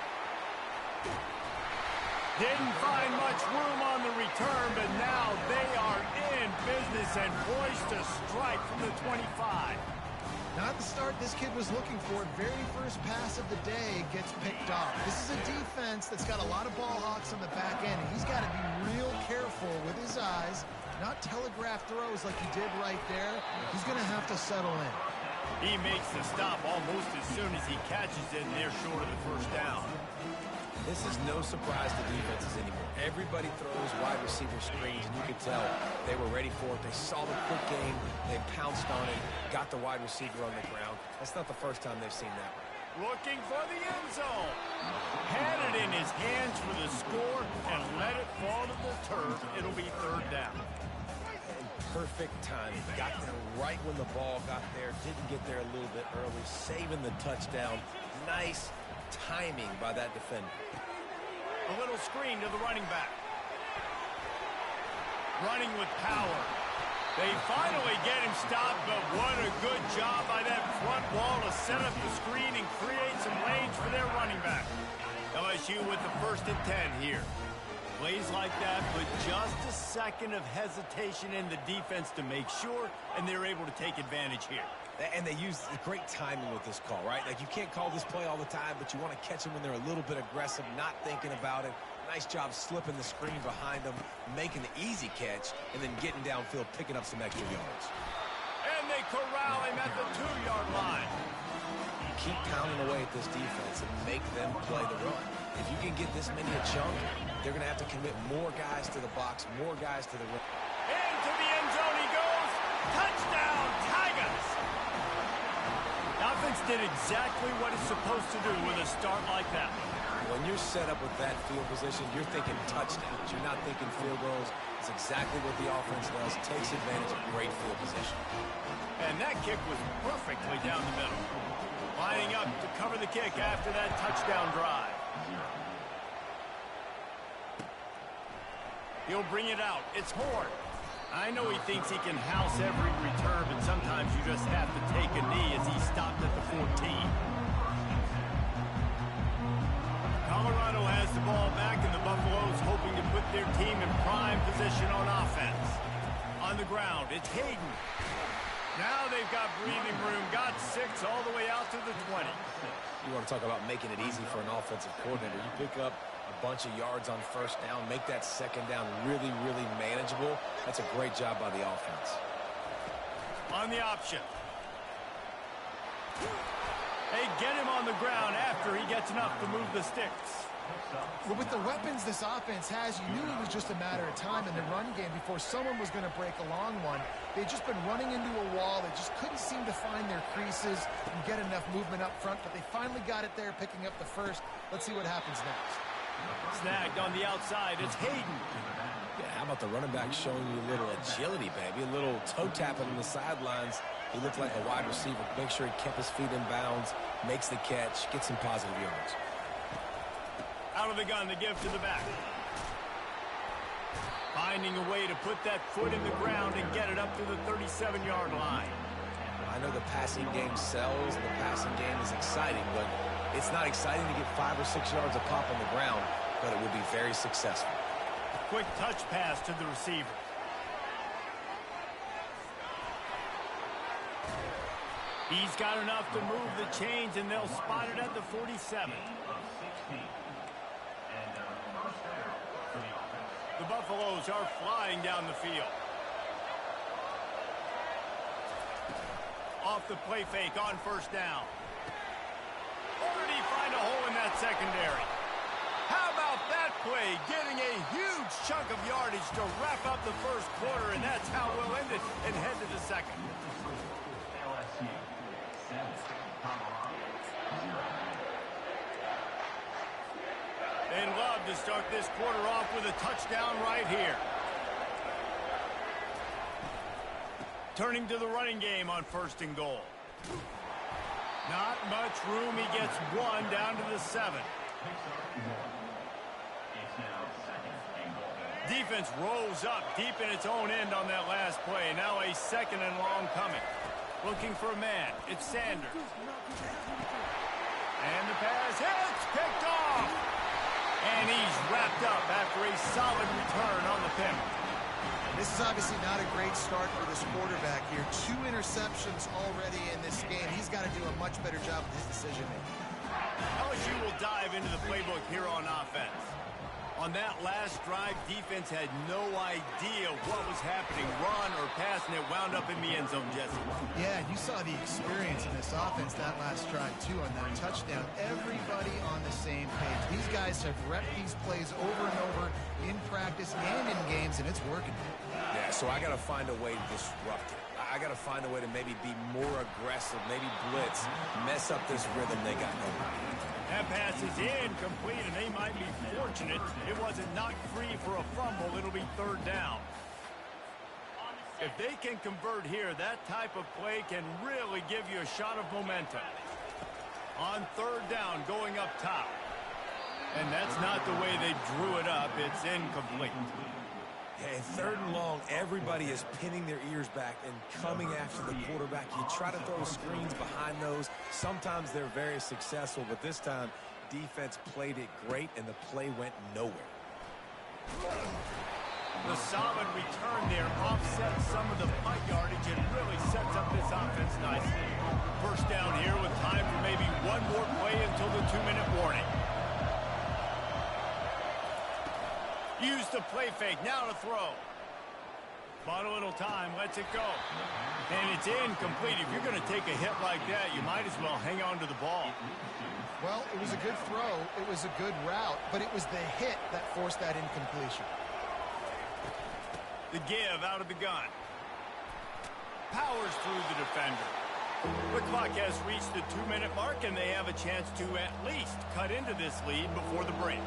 A: Didn't find much room on the return, but now they are in business and poised to strike from the 25.
C: Not the start this kid was looking for. Very first pass of the day gets picked off. This is a defense that's got a lot of ball hawks on the back end, and he's got to be real careful with his eyes, not telegraph throws like he did right there. He's going to have to settle in.
A: He makes the stop almost as soon as he catches it, and they're short of the first down.
B: This is no surprise to defenses anymore. Everybody throws wide receiver screens, and you could tell they were ready for it. They saw the quick game. They pounced on it, got the wide receiver on the ground. That's not the first time they've seen that one.
A: Looking for the end zone. Had it in his hands for the score and let it fall to the turf. It'll be third down.
B: And perfect timing. Got there right when the ball got there. Didn't get there a little bit early. Saving the touchdown. Nice timing by that defender.
A: A little screen to the running back. Running with power. They finally get him stopped, but what a good job by that front wall to set up the screen and create some lanes for their running back. LSU with the 1st and 10 here. Plays like that, but just a second of hesitation in the defense to make sure, and they're able to take advantage here.
B: And they use great timing with this call, right? Like, you can't call this play all the time, but you want to catch them when they're a little bit aggressive, not thinking about it. Nice job slipping the screen behind them, making the easy catch, and then getting downfield, picking up some extra yards.
A: And they corral him at the 2-yard line.
B: Keep pounding away at this defense and make them play the run. If you can get this many a chunk, they're going to have to commit more guys to the box, more guys to the run.
A: Into the end zone he goes. Touchdown, Tigers! Offense did exactly what it's supposed to do with a start like that.
B: When you're set up with that field position, you're thinking touchdowns. You're not thinking field goals. It's exactly what the offense does. Takes advantage of great field position.
A: And that kick was perfectly down the middle. Lining up to cover the kick after that touchdown drive. He'll bring it out. It's Horn. I know he thinks he can house every return, but sometimes you just have to take a knee as he stopped at the 14. Colorado has the ball back, and the Buffaloes hoping to put their team in prime position on offense. On the ground, it's Hayden. Now they've got breathing room, got 6 all the way out to the 20.
B: You want to talk about making it easy for an offensive coordinator. You pick up a bunch of yards on first down, make that second down really, really manageable. That's a great job by the offense.
A: On the option. They get him on the ground after he gets enough to move the sticks.
C: Well, with the weapons this offense has, you knew it was just a matter of time in the run game before someone was going to break a long one. They'd just been running into a wall. They just couldn't seem to find their creases and get enough movement up front, but they finally got it there, picking up the first. Let's see what happens next.
A: Snagged on the outside. It's Hayden.
B: Yeah, how about the running back showing you a little agility, baby? A little toe tapping on the sidelines. He looked like a wide receiver. Make sure he kept his feet in bounds, makes the catch, gets some positive yards.
A: Out of the gun to give to the back. Finding a way to put that foot in the ground and get it up to the 37-yard line.
B: I know the passing game sells and the passing game is exciting, but it's not exciting to get 5 or 6 yards of pop on the ground, but it would be very successful.
A: Quick touch pass to the receiver. He's got enough to move the chains, and they'll spot it at the 47. The Buffaloes are flying down the field. Off the play fake on first down. Or did he find a hole in that secondary. How about that play? Getting a huge chunk of yardage to wrap up the first quarter, and that's how we'll end it and head to the second.
D: LSU 7, Colorado 0.
A: They'd love to start this quarter off with a touchdown right here. Turning to the running game on 1st and goal. Not much room. He gets one down to the 7. Defense rolls up deep in its own end on that last play. Now a 2nd and long coming. Looking for a man. It's Sanders. And the pass hits. Picked off. And he's wrapped up after a solid return on the pick.
C: This is obviously not a great start for this quarterback here. 2 interceptions already in this game. He's got to do a much better job with his decision-making.
A: LSU will dive into the playbook here on offense. On that last drive, defense had no idea what was happening, run or pass, and it wound up in the end zone, Jesse.
C: Yeah, and you saw the experience in this offense that last drive, too, on that touchdown. Everybody on the same page. These guys have repped these plays over and over in practice and in games, and it's working.
B: Yeah, so I got to find a way to disrupt it. I got to find a way to maybe be more aggressive, maybe blitz, mess up this rhythm they got going.
A: That pass is incomplete, and they might be fortunate it wasn't knocked free for a fumble. It'll be 3rd down. If they can convert here, that type of play can really give you a shot of momentum. On 3rd down, going up top. And that's not the way they drew it up. It's incomplete.
B: Yeah, 3rd and long, everybody is pinning their ears back and coming after the quarterback. You try to throw screens behind those. Sometimes they're very successful, but this time, defense played it great, and the play went nowhere.
A: The solid return there offsets some of the punt yardage and really sets up this offense nicely. 1st down here with time for maybe one more play until the 2-minute warning. Use the play fake. Now to throw. Bought a little time. Lets it go. And it's incomplete. If you're going to take a hit like that, you might as well hang on to the ball.
C: Well, it was a good throw. It was a good route, but it was the hit that forced that incompletion.
A: The give out of the gun. Powers through the defender. The clock has reached the 2-minute mark, and they have a chance to at least cut into this lead before the break.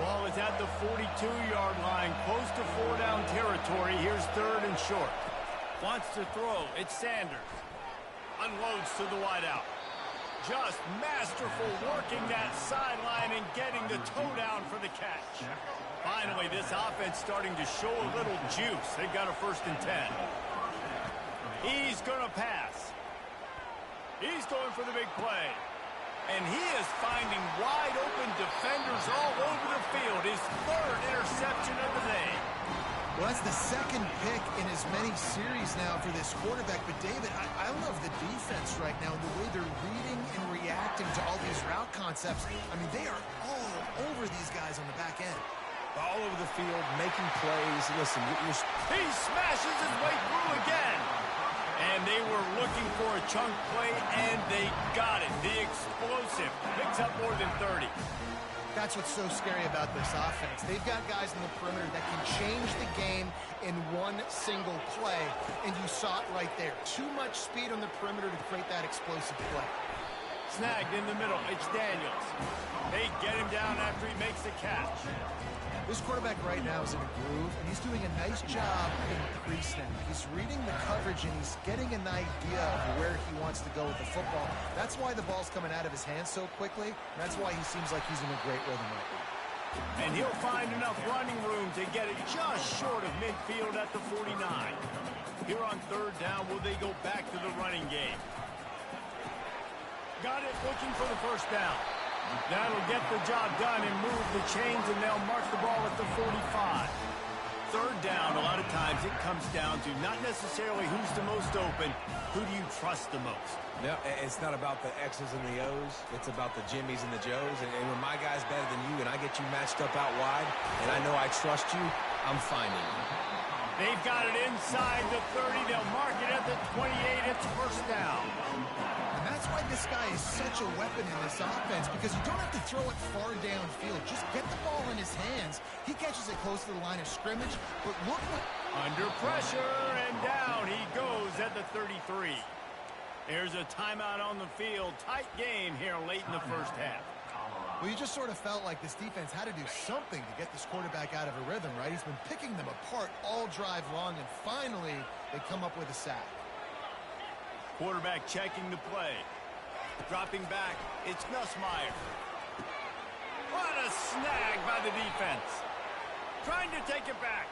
A: Ball is at the 42-yard line, close to 4-down territory. Here's 3rd and short. Wants to throw. It's Sanders. Unloads to the wideout. Just masterful working that sideline and getting the toe down for the catch. Finally, this offense starting to show a little juice. They've got a 1st and 10. He's going to pass. He's going for the big play. And he is finding wide-open defenders all over the field. His 3rd interception of the day.
C: Well, that's the 2nd pick in as many series now for this quarterback. But, David, I love the defense right now, the way they're reading and reacting to all these route concepts. I mean, they are all over these guys on the back end.
B: All over the field, making plays. Listen,
A: he smashes his way through again. And they were looking for a chunk play, and they got it. The explosive picks up more than 30.
C: That's what's so scary about this offense. They've got guys in the perimeter that can change the game in one single play, and you saw it right there. Too much speed on the perimeter to create that explosive play.
A: Snagged in the middle. It's Daniels. They get him down after he makes the catch.
C: This quarterback right now is in a groove, and he's doing a nice job in pre-snap. He's reading the coverage, and he's getting an idea of where he wants to go with the football. That's why the ball's coming out of his hands so quickly, and that's why he seems like he's in a great rhythm right now.
A: And he'll find enough running room to get it just short of midfield at the 49. Here on 3rd down, will they go back to the running game? Got it, looking for the 1st down. That'll get the job done and move the chains, and they'll mark the ball at the 45. 3rd down, a lot of times it comes down to not necessarily who's the most open, who do you trust the most?
B: No, it's not about the X's and the O's. It's about the Jimmys and the Joes. And when my guy's better than you and I get you matched up out wide, and I know I trust you, I'm finding you.
A: They've got it inside the 30. They'll mark it at the 28. It's 1st down.
C: And that's why this guy is such a weapon in this offense because you don't have to throw it far downfield. Just get the ball in his hands. He catches it close to the line of scrimmage, but look what...
A: Under pressure, and down he goes at the 33. There's a timeout on the field. Tight game here late in the first half.
C: Well, you just sort of felt like this defense had to do something to get this quarterback out of a rhythm, right? He's been picking them apart all drive long, and finally they come up with a sack.
A: Quarterback checking the play. Dropping back, it's Nussmeier. What a snag by the defense. Trying to take it back.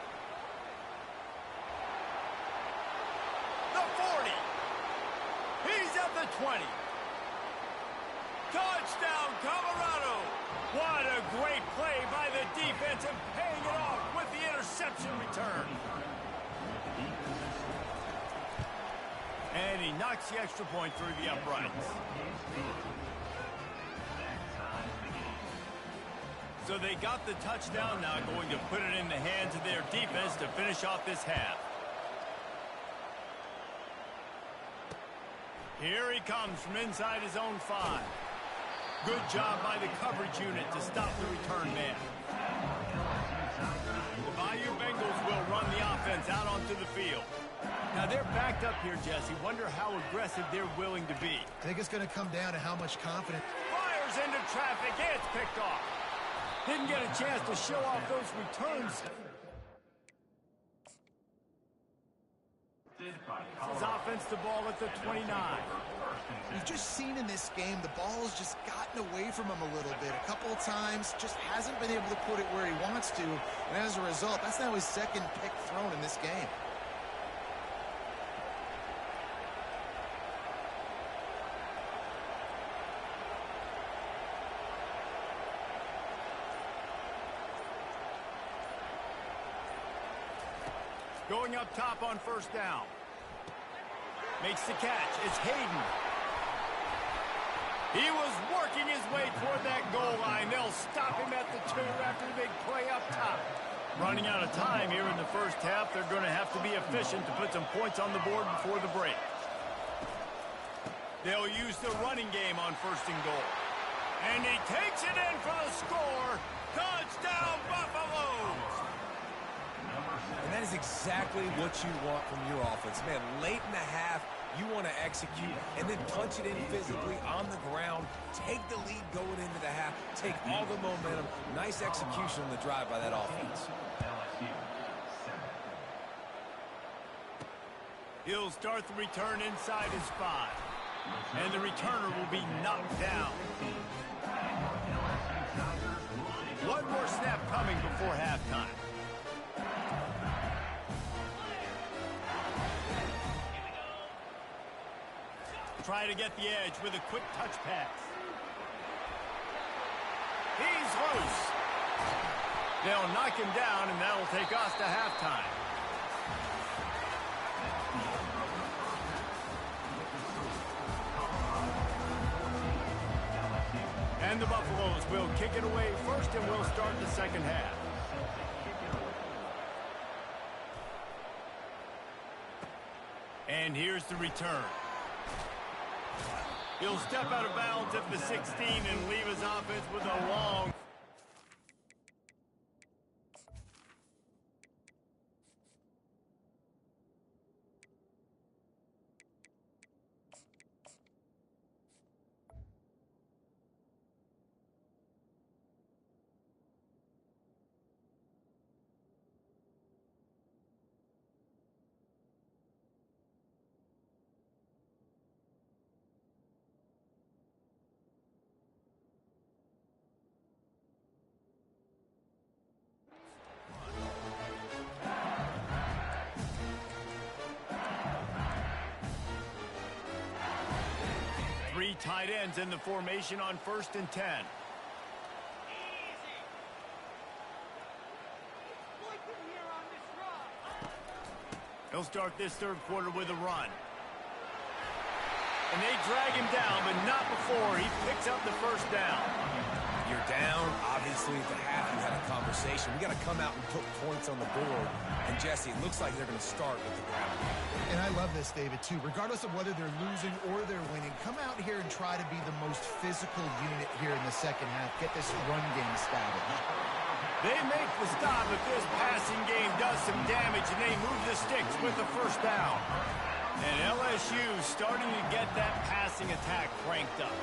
A: The 40. He's at the 20. Touchdown, Colorado. What a great play by the defense and paying it off with the interception return. And he knocks the extra point through the uprights. So they got the touchdown, now going to put it in the hands of their defense to finish off this half. Here he comes from inside his own 5. Good job by the coverage unit to stop the return man. The Bayou Bengals will run the offense out onto the field. Now they're backed up here, Jesse. Wonder how aggressive they're willing to be.
C: I think it's going to come down to how much confidence...
A: Fires into traffic. It's picked off. Didn't get a chance to show off those returns. His offense the ball at the 29.
C: We've just seen in this game the ball has just gotten away from him a little bit. A couple of times, just hasn't been able to put it where he wants to. And as a result, that's now his second pick thrown in this game.
A: Going up top on first down. Makes the catch. It's Hayden. He was working his way toward that goal line. They'll stop him at the 2 after the big play up top. Running out of time here in the first half. They're going to have to be efficient to put some points on the board before the break. They'll use the running game on first and goal. And he takes it in for the score. Touchdown, Buffaloes!
B: And that is exactly what you want from your offense. Man, late in the half, you want to execute and then punch it in physically on the ground, take the lead going into the half, take all the momentum. Nice execution on the drive by that offense.
A: He'll start the return inside his 5. And the returner will be knocked down. One more snap coming before halftime. Try to get the edge with a quick touch pass. He's loose. They'll knock him down, and that'll take us to halftime. And the Buffaloes will kick it away first, and we'll start the second half. And here's the return. He'll step out of bounds at the 16 and leave his offense with a long... Three tight ends in the formation on first and 10. He'll start this third quarter with a run. And they drag him down, but not before he picks up the first down.
B: You're down. Obviously, at the half, you had a conversation. We got to come out and put points on the board. And, Jesse, it looks like they're going to start with the ground.
C: And I love this, David, too. Regardless of whether they're losing or they're winning, come out here and try to be the most physical unit here in the second half. Get this run game established.
A: They make the stop, but this passing game does some damage, and they move the sticks with the first down. And LSU starting to get that passing attack cranked up.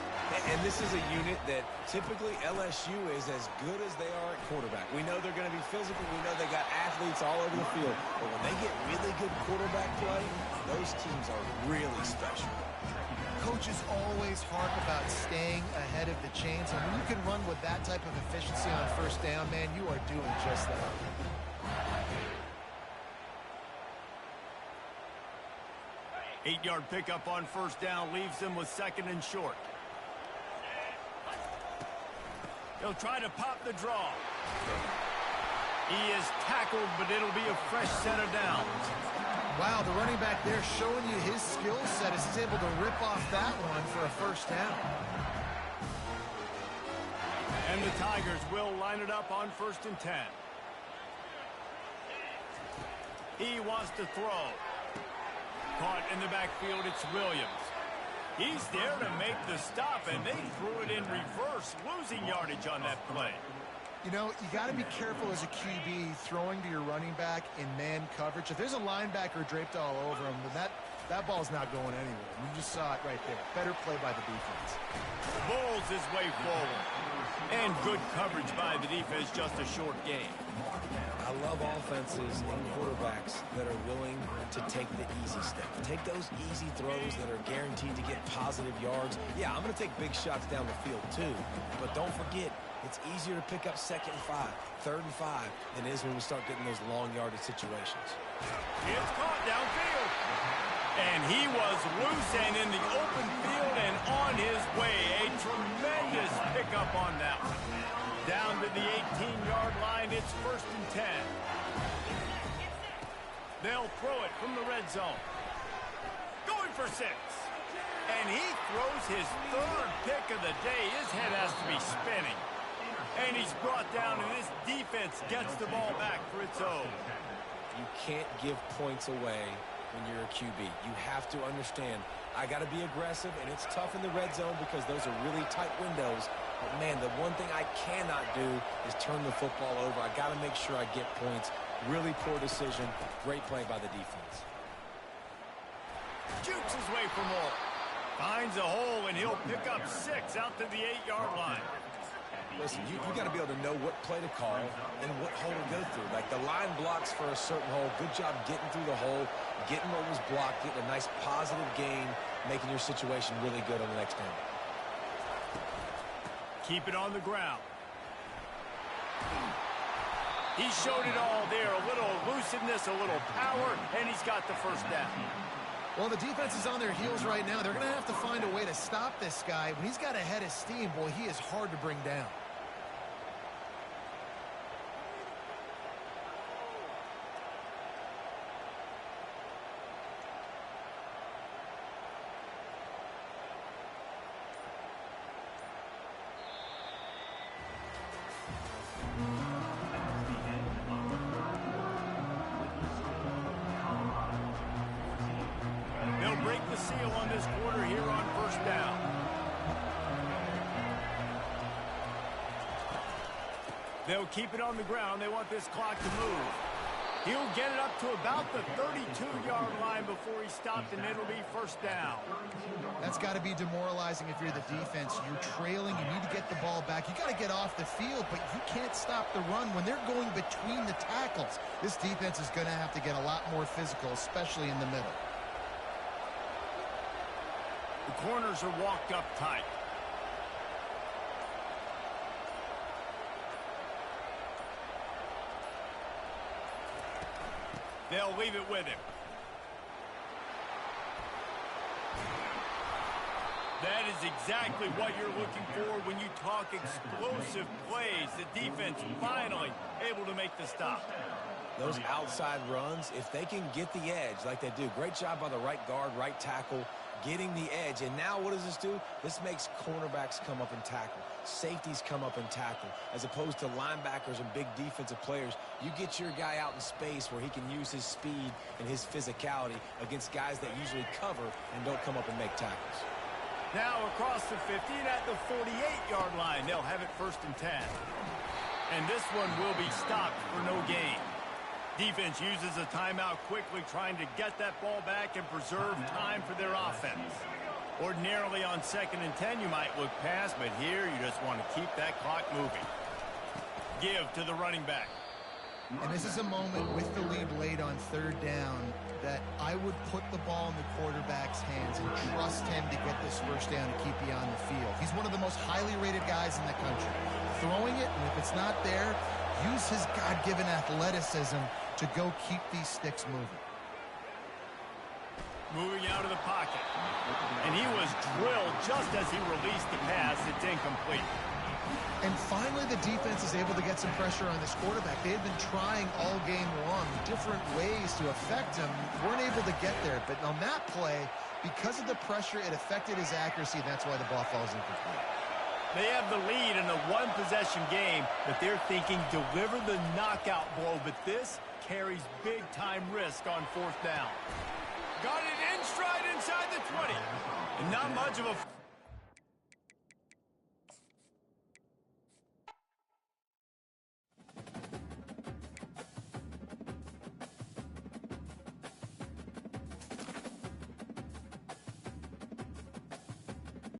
B: And this is a unit that typically LSU is as good as they are at quarterback. We know they're going to be physical. We know they got athletes all over the field. But when they get really good quarterback play, those teams are really special.
C: Coaches always harp about staying ahead of the chains. And when you can run with that type of efficiency on first down, man, you are doing just that.
A: 8-yard pickup on first down leaves them with second and short. He'll try to pop the draw. He is tackled, but it'll be a fresh set of downs.
C: Wow, the running back there showing you his skill set as he's able to rip off that one for a first down.
A: And the Tigers will line it up on 1st and 10. He wants to throw. Caught in the backfield, it's Williams. He's there to make the stop, and they threw it in reverse, losing yardage on that play.
C: You know, you got to be careful as a QB throwing to your running back in man coverage. If there's a linebacker draped all over him, then that ball's not going anywhere. You just saw it right there. Better play by the defense.
A: Bulls his way forward. And good coverage by the defense, just a short game.
B: I love offenses and quarterbacks that are willing to take the easy step. Take those easy throws that are guaranteed to get positive yards. Yeah, I'm going to take big shots down the field too. But don't forget, it's easier to pick up 2nd and 5, 3rd and 5 than it is when we start getting those long yardage situations.
A: It's caught downfield. And he was loose and in the open field and on his way. A tremendous pickup on that one. Down to the 18-yard line, it's 1st and 10. They'll throw it from the red zone. Going for 6. And he throws his 3rd pick of the day. His head has to be spinning. And he's brought down, and this defense gets the ball back for its own.
B: You can't give points away when you're a QB. You have to understand, I got to be aggressive, and it's tough in the red zone because those are really tight windows. But, man, the one thing I cannot do is turn the football over. I got to make sure I get points. Really poor decision. Great play by the defense.
A: Jukes his way for more. Finds a hole, and he'll pick up 6 out to the 8-yard line.
B: Listen, you got to be able to know what play to call and what hole to go through. Like the line blocks for a certain hole. Good job getting through the hole, getting what was blocked, getting a nice positive gain, making your situation really good on the next down.
A: Keep it on the ground. He showed it all there. A little elusiveness, a little power, and he's got the first down.
C: Well, the defense is on their heels right now. They're going to have to find a way to stop this guy. When he's got a head of steam, boy, he is hard to bring down.
A: They'll break the seal on this quarter here on first down. They'll keep it on the ground. They want this clock to move. He'll get it up to about the 32-yard line before he's stopped, and it'll be first down.
C: That's got to be demoralizing if you're the defense. You're trailing. You need to get the ball back. You got to get off the field, but you can't stop the run when they're going between the tackles. This defense is going to have to get a lot more physical, especially in the middle.
A: The corners are walked up tight. They'll leave it with him. That is exactly what you're looking for when you talk explosive plays. The defense finally able to make the stop.
B: Those outside runs, if they can get the edge like they do, great job by the right guard, right tackle, getting the edge. And now what does this do? This makes cornerbacks come up and tackle. Safeties come up and tackle. As opposed to linebackers and big defensive players, you get your guy out in space where he can use his speed and his physicality against guys that usually cover and don't come up and make tackles.
A: Now across the 50 and at the 48-yard line, they'll have it 1st and 10. And this one will be stopped for no gain. Defense uses a timeout quickly, trying to get that ball back and preserve time for their offense. Ordinarily on 2nd and 10, you might look past, but here you just want to keep that clock moving. Give to the running back.
C: And this is a moment with the lead late on 3rd down that I would put the ball in the quarterback's hands and trust him to get this 1st down and keep you on the field. He's one of the most highly rated guys in the country. Throwing it, and if it's not there, use his God-given athleticism to go keep these sticks moving.
A: Moving out of the pocket. And he was drilled just as he released the pass. It's incomplete.
C: And finally, the defense is able to get some pressure on this quarterback. They had been trying all game long different ways to affect him. Weren't able to get there. But on that play, because of the pressure, it affected his accuracy. That's why the ball falls incomplete.
A: They have the lead in a one-possession game, but they're thinking deliver the knockout blow. But this carries big-time risk on 4th down. Got it in stride inside the 20. And not much of a...